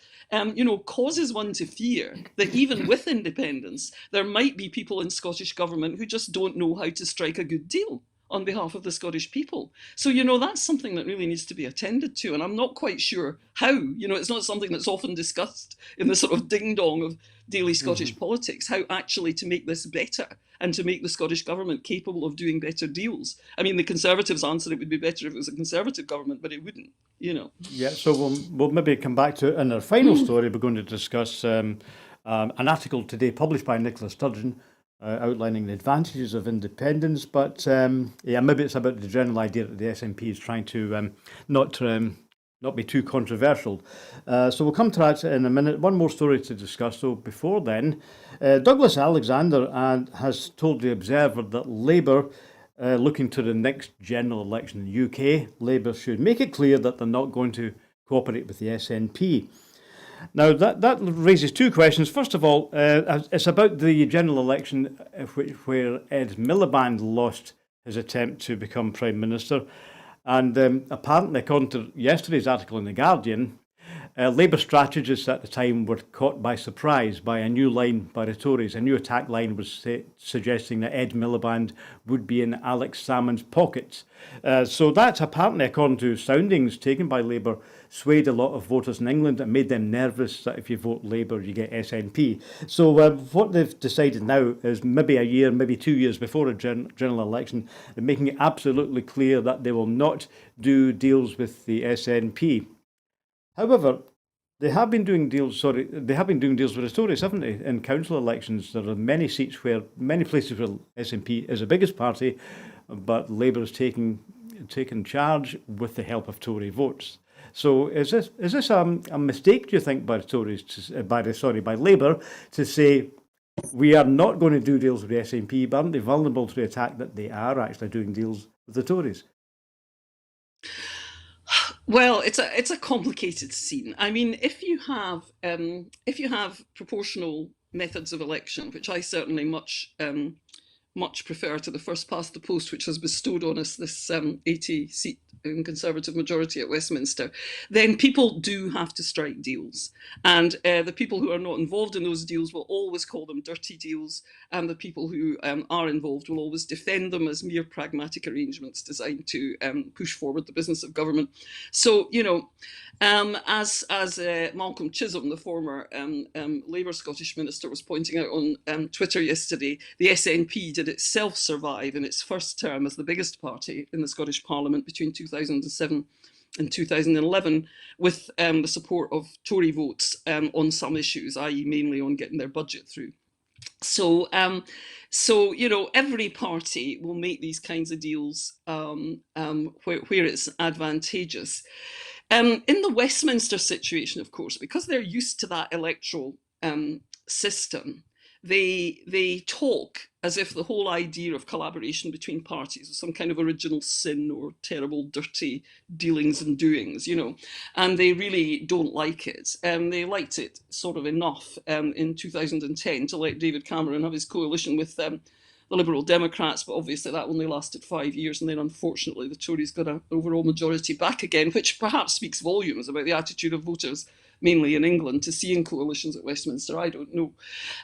[SPEAKER 2] causes one to fear that even with independence, there might be people in Scottish Government who just don't know how to strike a good deal on behalf of the Scottish people. So, that's something that really needs to be attended to. And I'm not quite sure how. It's not something that's often discussed in the sort of ding-dong of daily Scottish politics, how actually to make this better and to make the Scottish Government capable of doing better deals. I mean, the Conservatives answered it would be better if it was a Conservative government, but it wouldn't,
[SPEAKER 1] Yeah, so we'll maybe come back to it in our final story. We're going to discuss an article today published by Nicola Sturgeon outlining the advantages of independence. But maybe it's about the general idea that the SNP is trying to not be too controversial. So we'll come to that in a minute. One more story to discuss. So before then, Douglas Alexander has told the Observer that Labour, looking to the next general election in the UK, Labour should make it clear that they're not going to cooperate with the SNP. Now, that raises two questions. First of all, it's about the general election where Ed Miliband lost his attempt to become Prime Minister. And apparently, according to yesterday's article in The Guardian, Labour strategists at the time were caught by surprise by a new line by the Tories. A new attack line was suggesting that Ed Miliband would be in Alex Salmond's pockets. So that, apparently, according to soundings taken by Labour, swayed a lot of voters in England and made them nervous that if you vote Labour, you get SNP. So what they've decided now is maybe a year, maybe 2 years before a general election, they're making it absolutely clear that they will not do deals with the SNP. However, they have been doing deals. They have been doing deals with the Tories, haven't they? In council elections, there are many places where SNP is the biggest party, but Labour is taking charge with the help of Tory votes. So is this a mistake, do you think, by the Tories, by Labour, to say we are not going to do deals with the SNP, but aren't they vulnerable to the attack that they are actually doing deals with the Tories?
[SPEAKER 2] Well, it's a complicated scene. I mean, if you have proportional methods of election, which I certainly much prefer to the first past the post, which has bestowed on us this 80 seat Conservative majority at Westminster, then people do have to strike deals. And the people who are not involved in those deals will always call them dirty deals. And the people who are involved will always defend them as mere pragmatic arrangements designed to push forward the business of government. So, as Malcolm Chisholm, the former Labour Scottish minister, was pointing out on Twitter yesterday, the SNP did itself survive in its first term as the biggest party in the Scottish Parliament between 2007 and 2011 with the support of Tory votes on some issues, i.e. mainly on getting their budget through. So, every party will make these kinds of deals where it's advantageous. In the Westminster situation, of course, because they're used to that electoral system, they talk as if the whole idea of collaboration between parties was some kind of original sin or terrible, dirty dealings and doings, and they really don't like it. They liked it sort of enough in 2010 to let David Cameron have his coalition with the Liberal Democrats, but obviously that only lasted 5 years, and then unfortunately the Tories got an overall majority back again, which perhaps speaks volumes about the attitude of voters, mainly in England, to seeing coalitions at Westminster. I don't know.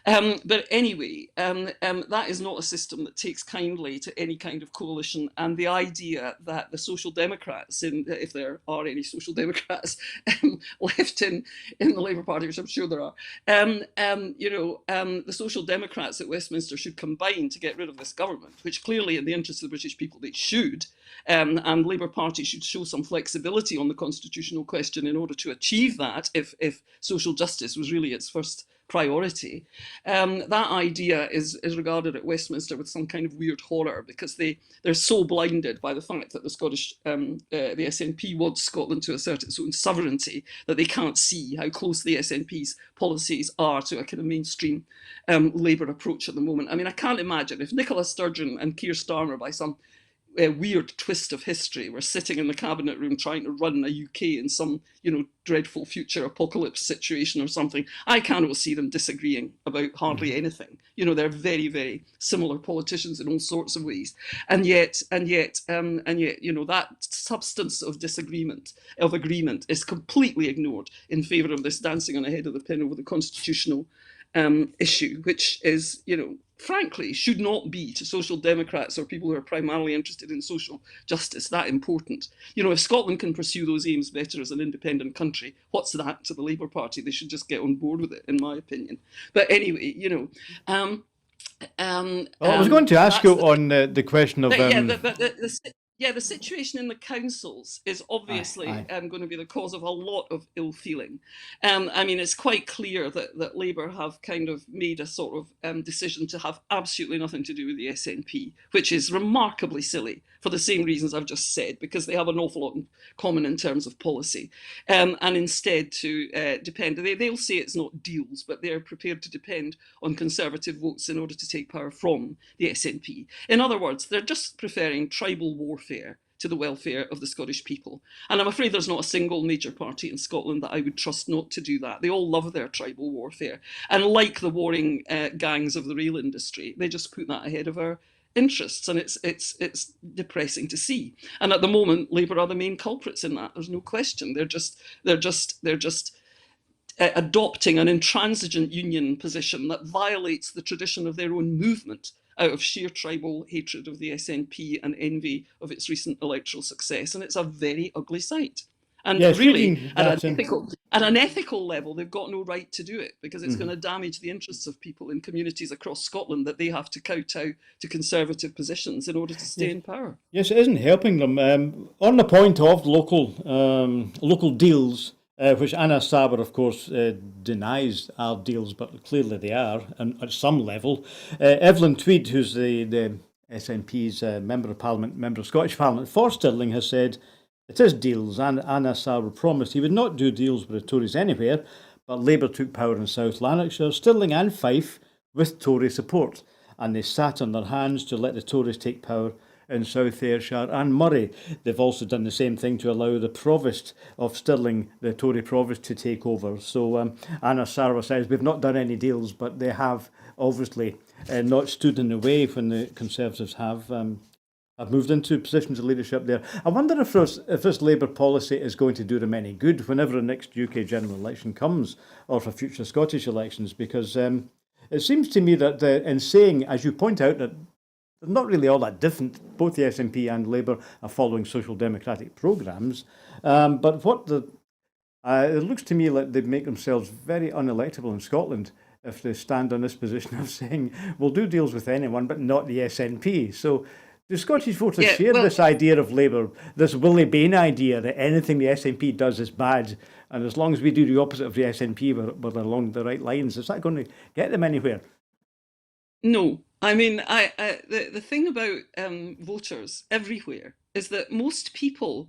[SPEAKER 2] But anyway, that is not a system that takes kindly to any kind of coalition. And the idea that the Social Democrats, if there are any Social Democrats left in the Labour Party, which I'm sure there are, the Social Democrats at Westminster should combine to get rid of this government, which clearly in the interest of the British people they should. And Labour Party should show some flexibility on the constitutional question in order to achieve that if social justice was really its first priority. That idea is regarded at Westminster with some kind of weird horror because they're so blinded by the fact that the SNP wants Scotland to assert its own sovereignty that they can't see how close the SNP's policies are to a kind of mainstream Labour approach at the moment. I mean, I can't imagine if Nicola Sturgeon and Keir Starmer, by some weird twist of history, were sitting in the cabinet room trying to run a UK in some, dreadful future apocalypse situation or something. I cannot see them disagreeing about hardly anything. They're very, very similar politicians in all sorts of ways, and yet, that substance of agreement, is completely ignored in favour of this dancing on the head of the pin over the constitutional issue, which is, frankly, should not be to Social Democrats or people who are primarily interested in social justice that important. If Scotland can pursue those aims better as an independent country, what's that to the Labour Party? They should just get on board with it, in my opinion. But anyway,
[SPEAKER 1] Well, I was going to ask you on the question of...
[SPEAKER 2] The situation in the councils is obviously going to be the cause of a lot of ill feeling. I mean, it's quite clear that Labour have kind of made a sort of decision to have absolutely nothing to do with the SNP, which is remarkably silly for the same reasons I've just said, because they have an awful lot in common in terms of policy. And instead to depend, they'll say it's not deals, but they're prepared to depend on Conservative votes in order to take power from the SNP. In other words, they're just preferring tribal warfare to the welfare of the Scottish people. And I'm afraid there's not a single major party in Scotland that I would trust not to do that. They all love their tribal warfare. And like the warring gangs of the rail industry, they just put that ahead of our interests, and it's depressing to see. And at the moment, Labour are the main culprits in that. There's no question. They're just adopting an intransigent union position that violates the tradition of their own movement out of sheer tribal hatred of the SNP and envy of its recent electoral success. And it's a very ugly sight. And
[SPEAKER 1] yes,
[SPEAKER 2] really, at an ethical level, they've got no right to do it because it's going to damage the interests of people in communities across Scotland that they have to kowtow to Conservative positions in order to stay in power.
[SPEAKER 1] Yes, it isn't helping them. On the point of local deals, which Anna Saber, of course, denies are deals, but clearly they are, and at some level. Evelyn Tweed, who's the SNP's Member of Parliament, Member of Scottish Parliament for Stirling, has said it is deals, and Anna Saber promised he would not do deals with the Tories anywhere, but Labour took power in South Lanarkshire, Stirling and Fife with Tory support, and they sat on their hands to let the Tories take power in South Ayrshire and Moray. They've also done the same thing to allow the Provost of Stirling, the Tory Provost, to take over. So Anna Sarwar says we've not done any deals, but they have obviously not stood in the way when the Conservatives have moved into positions of leadership there. I wonder if this Labour policy is going to do them any good whenever the next UK general election comes, or for future Scottish elections, because it seems to me that in saying, as you point out, that they're not really all that different. Both the SNP and Labour are following social democratic programmes, but it looks to me like they make themselves very unelectable in Scotland if they stand on this position of saying we'll do deals with anyone but not the SNP. So do Scottish voters share this idea of Labour, this Willie Bain idea that anything the SNP does is bad, and as long as we do the opposite of the SNP, we're along the right lines? Is that going to get them anywhere?
[SPEAKER 2] No. I mean, the thing about voters everywhere is that most people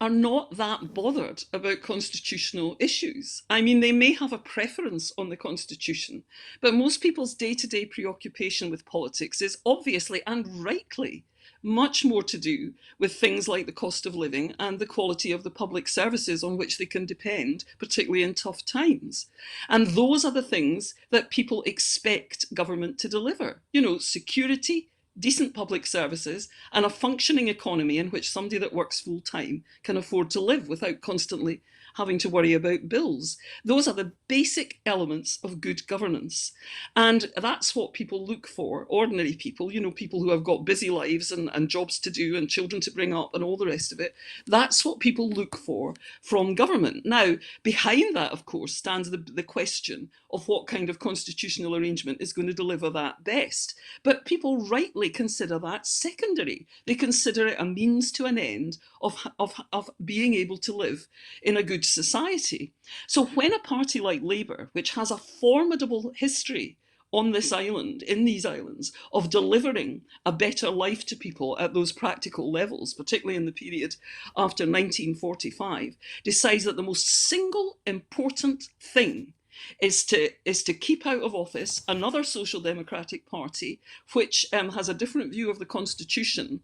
[SPEAKER 2] are not that bothered about constitutional issues. I mean, they may have a preference on the Constitution, but most people's day-to-day preoccupation with politics is obviously and rightly much more to do with things like the cost of living and the quality of the public services on which they can depend, particularly in tough times. And those are the things that people expect government to deliver. You know, security, decent public services, and a functioning economy in which somebody that works full time can afford to live without constantly having to worry about bills. Those are the basic elements of good governance. And that's what people look for, ordinary people, you know, people who have got busy lives and jobs to do and children to bring up and all the rest of it. That's what people look for from government. Now, behind that, of course, stands the question of what kind of constitutional arrangement is going to deliver that best. But people rightly consider that secondary. They consider it a means to an end of being able to live in a good society. So when a party like Labour, which has a formidable history on this island, in these islands, of delivering a better life to people at those practical levels, particularly in the period after 1945, decides that the most single important thing is to keep out of office another social democratic party which has a different view of the constitution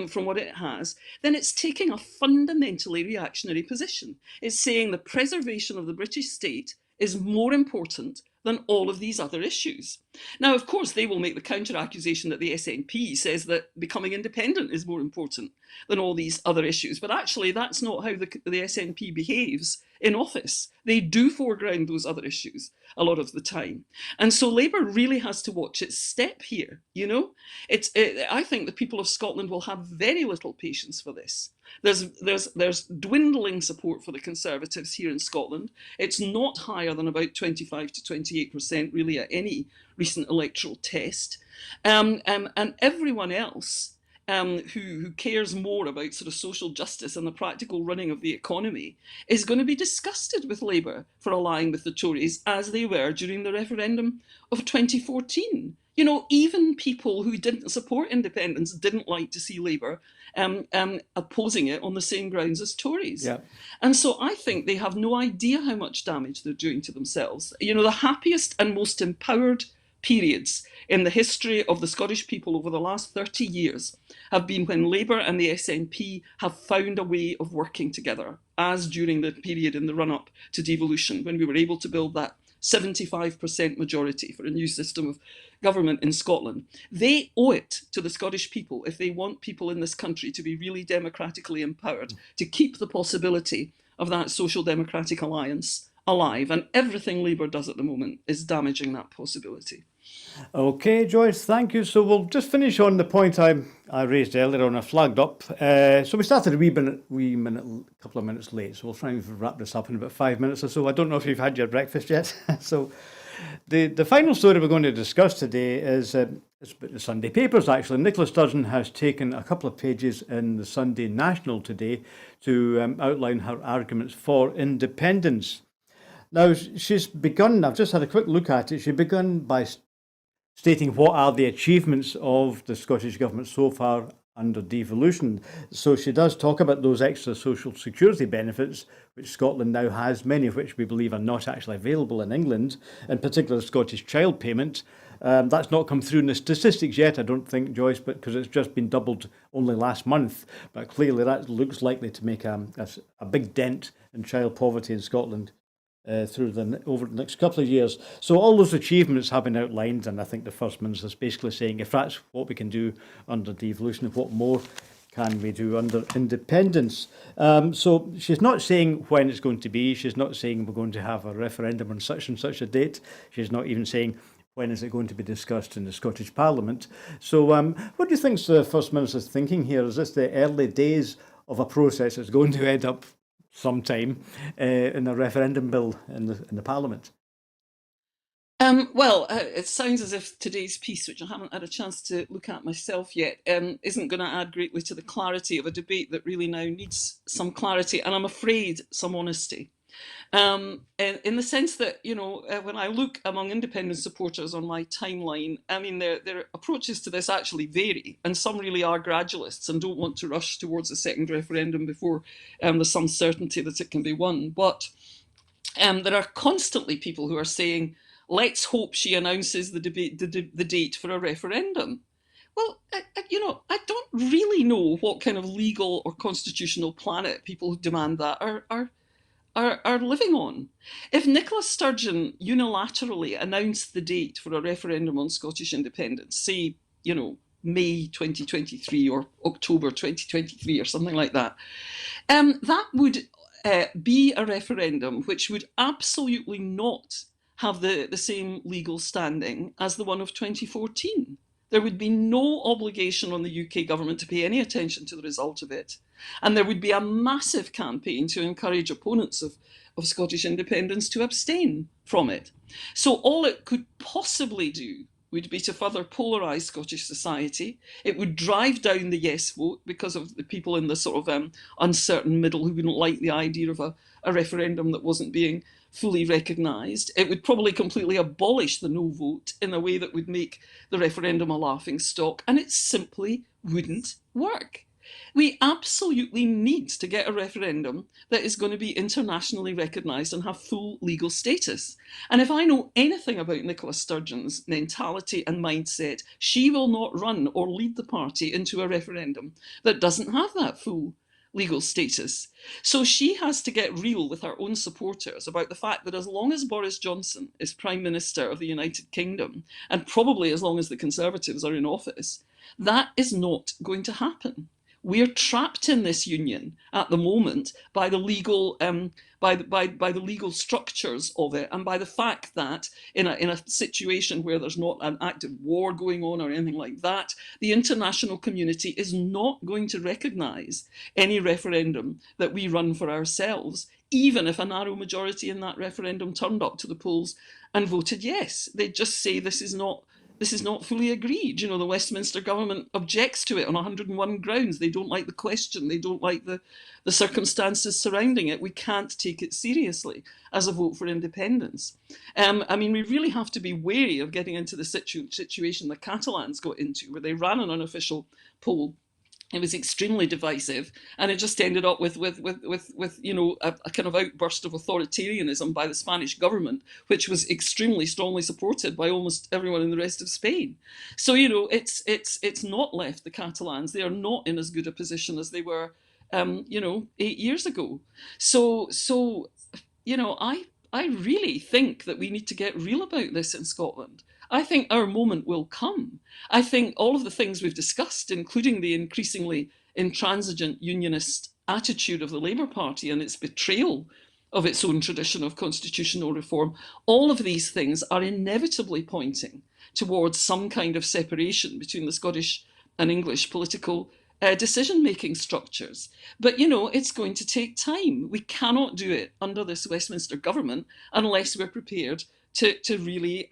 [SPEAKER 2] from what it has, then it's taking a fundamentally reactionary position. It's saying the preservation of the British state is more important than all of these other issues. Now, of course, they will make the counter-accusation that the SNP says that becoming independent is more important than all these other issues. But actually, that's not how the SNP behaves in office. They do foreground those other issues a lot of the time. And so Labour really has to watch its step here, you know? I think the people of Scotland will have very little patience for this. There's dwindling support for the Conservatives here in Scotland. It's not higher than about 25 to 28% really at any recent electoral test. And everyone else who cares more about sort of social justice and the practical running of the economy is going to be disgusted with Labour for allying with the Tories, as they were during the referendum of 2014. You know, even people who didn't support independence didn't like to see Labour opposing it on the same grounds as Tories.
[SPEAKER 1] Yeah.
[SPEAKER 2] And so I think they have no idea how much damage they're doing to themselves. You know, the happiest and most empowered periods in the history of the Scottish people over the last 30 years have been when Labour and the SNP have found a way of working together, as during the period in the run-up to devolution, when we were able to build that 75% majority for a new system of government in Scotland. They owe it to the Scottish people, if they want people in this country to be really democratically empowered, to keep the possibility of that social democratic alliance alive. And everything Labour does at the moment is damaging that possibility.
[SPEAKER 1] Okay, Joyce, thank you. So we'll just finish on the point I raised earlier on. I flagged up. So we started a couple of minutes late. So we'll try and wrap this up in about 5 minutes or so. I don't know if you've had your breakfast yet. So the final story we're going to discuss today is it's about the Sunday papers, actually. Nicola Sturgeon has taken a couple of pages in the Sunday National today to outline her arguments for independence. Now, she's begun, I've just had a quick look at it, she's begun by stating what are the achievements of the Scottish Government so far under devolution. So she does talk about those extra social security benefits, which Scotland now has, many of which we believe are not actually available in England, in particular the Scottish Child Payment. That's not come through in the statistics yet, I don't think, Joyce, but because it's just been doubled only last month. But clearly that looks likely to make a big dent in child poverty in Scotland over the next couple of years. So all those achievements have been outlined, and I think the First Minister is basically saying if that's what we can do under devolution, what more can we do under independence? So she's not saying when it's going to be. She's not saying we're going to have a referendum on such and such a date. She's not even saying when is it going to be discussed in the Scottish Parliament. So what do you think the First Minister's thinking here? Is this the early days of a process that's going to end up sometime in a referendum bill in the Parliament?
[SPEAKER 2] Well, it sounds as if today's piece, which I haven't had a chance to look at myself yet, isn't going to add greatly to the clarity of a debate that really now needs some clarity, and I'm afraid some honesty. In the sense that, when I look among independent supporters on my timeline, I mean, their approaches to this actually vary, and some really are gradualists and don't want to rush towards a second referendum before there's some certainty that it can be won. But there are constantly people who are saying, let's hope she announces the date for a referendum. Well, I don't really know what kind of legal or constitutional planet people who demand that are living on. If Nicola Sturgeon unilaterally announced the date for a referendum on Scottish independence, say, May 2023 or October 2023 or something like that, that would be a referendum which would absolutely not have the same legal standing as the one of 2014. There would be no obligation on the UK government to pay any attention to the result of it. And there would be a massive campaign to encourage opponents of Scottish independence to abstain from it. So all it could possibly do would be to further polarise Scottish society. It would drive down the yes vote because of the people in the sort of uncertain middle who wouldn't like the idea of a referendum that wasn't being fully recognised. It would probably completely abolish the no vote in a way that would make the referendum a laughing stock, and it simply wouldn't work. We absolutely need to get a referendum that is going to be internationally recognised and have full legal status. And if I know anything about Nicola Sturgeon's mentality and mindset, she will not run or lead the party into a referendum that doesn't have that full legal status. So she has to get real with her own supporters about the fact that as long as Boris Johnson is Prime Minister of the United Kingdom, and probably as long as the Conservatives are in office, that is not going to happen. We're trapped in this union at the moment by the legal by the legal structures of it, and by the fact that in a situation where there's not an active war going on or anything like that, the international community is not going to recognise any referendum that we run for ourselves, even if a narrow majority in that referendum turned up to the polls and voted yes. They'd just say this is not fully agreed. The Westminster government objects to it on 101 grounds. They don't like the question. They don't like the circumstances surrounding it. We can't take it seriously as a vote for independence. We really have to be wary of getting into the situation the Catalans got into, where they ran an unofficial poll. It was extremely divisive, and it just ended up with a kind of outburst of authoritarianism by the Spanish government, which was extremely strongly supported by almost everyone in the rest of Spain. So it's not left the Catalans. They are not in as good a position as they were 8 years ago. So I really think that we need to get real about this in Scotland. I think our moment will come. I think all of the things we've discussed, including the increasingly intransigent unionist attitude of the Labour Party and its betrayal of its own tradition of constitutional reform, all of these things are inevitably pointing towards some kind of separation between the Scottish and English political decision-making structures. But, it's going to take time. We cannot do it under this Westminster government unless we're prepared to really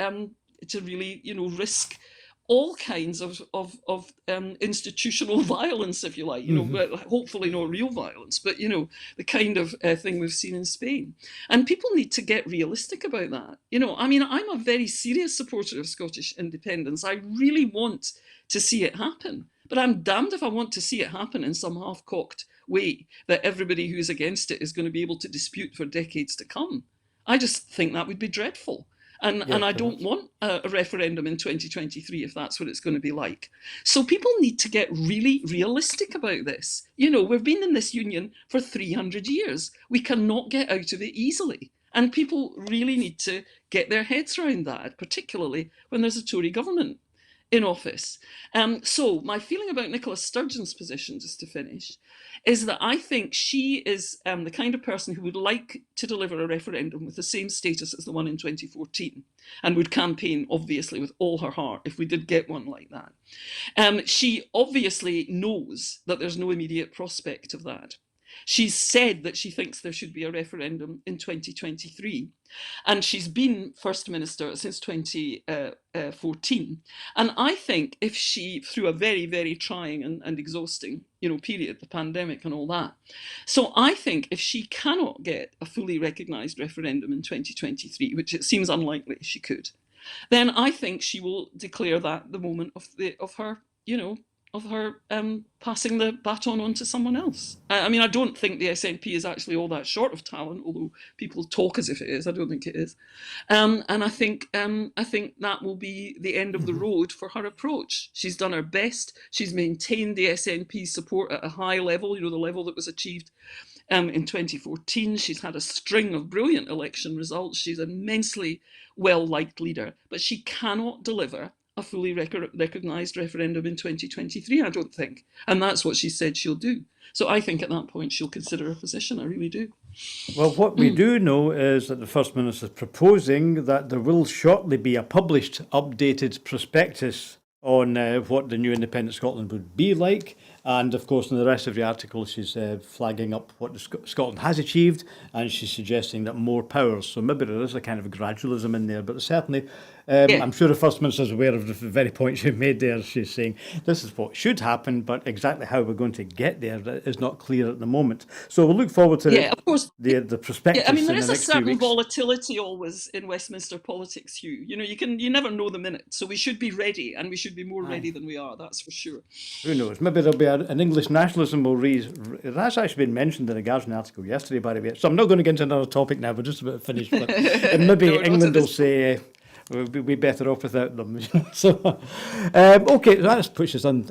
[SPEAKER 2] risk all kinds of institutional violence, if you like, but hopefully not real violence, but, the kind of thing we've seen in Spain. And people need to get realistic about that. I'm a very serious supporter of Scottish independence. I really want to see it happen. But I'm damned if I want to see it happen in some half-cocked way that everybody who's against it is going to be able to dispute for decades to come. I just think that would be dreadful. And I don't want a referendum in 2023 if that's what it's going to be like. So people need to get really realistic about this. We've been in this union for 300 years. We cannot get out of it easily. And people really need to get their heads around that, particularly when there's a Tory government in office. So my feeling about Nicola Sturgeon's position, just to finish, is that I think she is the kind of person who would like to deliver a referendum with the same status as the one in 2014 and would campaign, obviously, with all her heart if we did get one like that. She obviously knows that there's no immediate prospect of that. She's said that she thinks there should be a referendum in 2023. And she's been First Minister since 2014. And I think if she, through a very, very trying and exhausting, period, the pandemic and all that. So I think if she cannot get a fully recognised referendum in 2023, which it seems unlikely she could, then I think she will declare that the moment of her passing the baton on to someone else. I mean, I don't think the SNP is actually all that short of talent, although people talk as if it is. I don't think it is. And I think that will be the end of the road for her approach. She's done her best. She's maintained the SNP support at a high level, the level that was achieved in 2014. She's had a string of brilliant election results. She's an immensely well-liked leader, but she cannot deliver a fully recognised referendum in 2023, I don't think. And that's what she said she'll do. So I think at that point she'll consider her position, I really do.
[SPEAKER 1] Well, what we do know is that the First Minister is proposing that there will shortly be a published, updated prospectus on what the new Independent Scotland would be like. And of course, in the rest of the article, she's flagging up what Scotland has achieved, and she's suggesting that more powers. So maybe there is a kind of gradualism in there, but certainly, I'm sure the First Minister is aware of the very point you made there. She's saying this is what should happen, but exactly how we're going to get there is not clear at the moment. So we'll look forward to
[SPEAKER 2] of course.
[SPEAKER 1] the prospectus.
[SPEAKER 2] I mean, there
[SPEAKER 1] in
[SPEAKER 2] is
[SPEAKER 1] the
[SPEAKER 2] a
[SPEAKER 1] next few
[SPEAKER 2] certain
[SPEAKER 1] weeks.
[SPEAKER 2] volatility always in Westminster politics, Hugh. You never know the minute. So we should be ready, and we should be more ready than we are, that's for sure.
[SPEAKER 1] Who knows? Maybe there'll be an English nationalism will raise. That's actually been mentioned in a Guardian article yesterday, by the way. So I'm not going to get into another topic now. We're just about finished. But maybe
[SPEAKER 2] No,
[SPEAKER 1] England will say we'll be better off without them. So, okay, that puts us on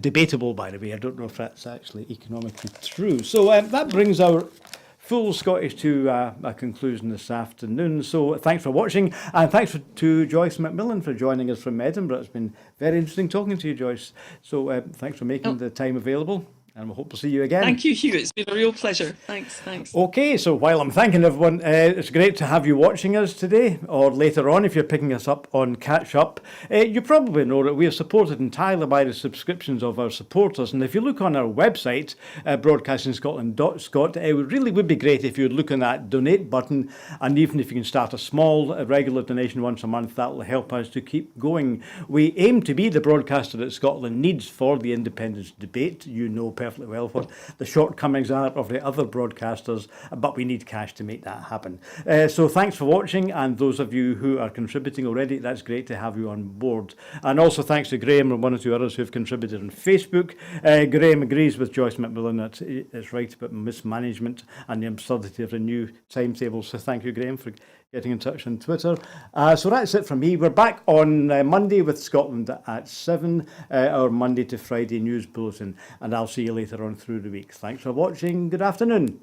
[SPEAKER 1] debatable, by the way. I don't know if that's actually economically true. So that brings our full Scottish to a conclusion this afternoon. So thanks for watching, and thanks to Joyce McMillan for joining us from Edinburgh. It's been very interesting talking to you, Joyce. So thanks for making the time available, and we hope to see you again.
[SPEAKER 2] Thank you, Hugh. It's been a real pleasure. Thanks.
[SPEAKER 1] Okay, so while I'm thanking everyone, it's great to have you watching us today, or later on if you're picking us up on Catch Up. You probably know that we are supported entirely by the subscriptions of our supporters, and if you look on our website, broadcastingscotland.scot, it really would be great if you would look on that donate button, and even if you can start a small regular donation once a month, that will help us to keep going. We aim to be the broadcaster that Scotland needs for the independence debate. You know perfectly well what the shortcomings are of the other broadcasters, but we need cash to make that happen. So thanks for watching, and those of you who are contributing already, that's great to have you on board. And also thanks to Graham and one or two others who have contributed on Facebook. Graham agrees with Joyce McMillan that it's right about mismanagement and the absurdity of the new timetable. So thank you, Graham, for getting in touch on Twitter. So that's it from me. We're back on Monday with Scotland at 7, our Monday to Friday news bulletin, and I'll see you later on through the week. Thanks for watching. Good afternoon.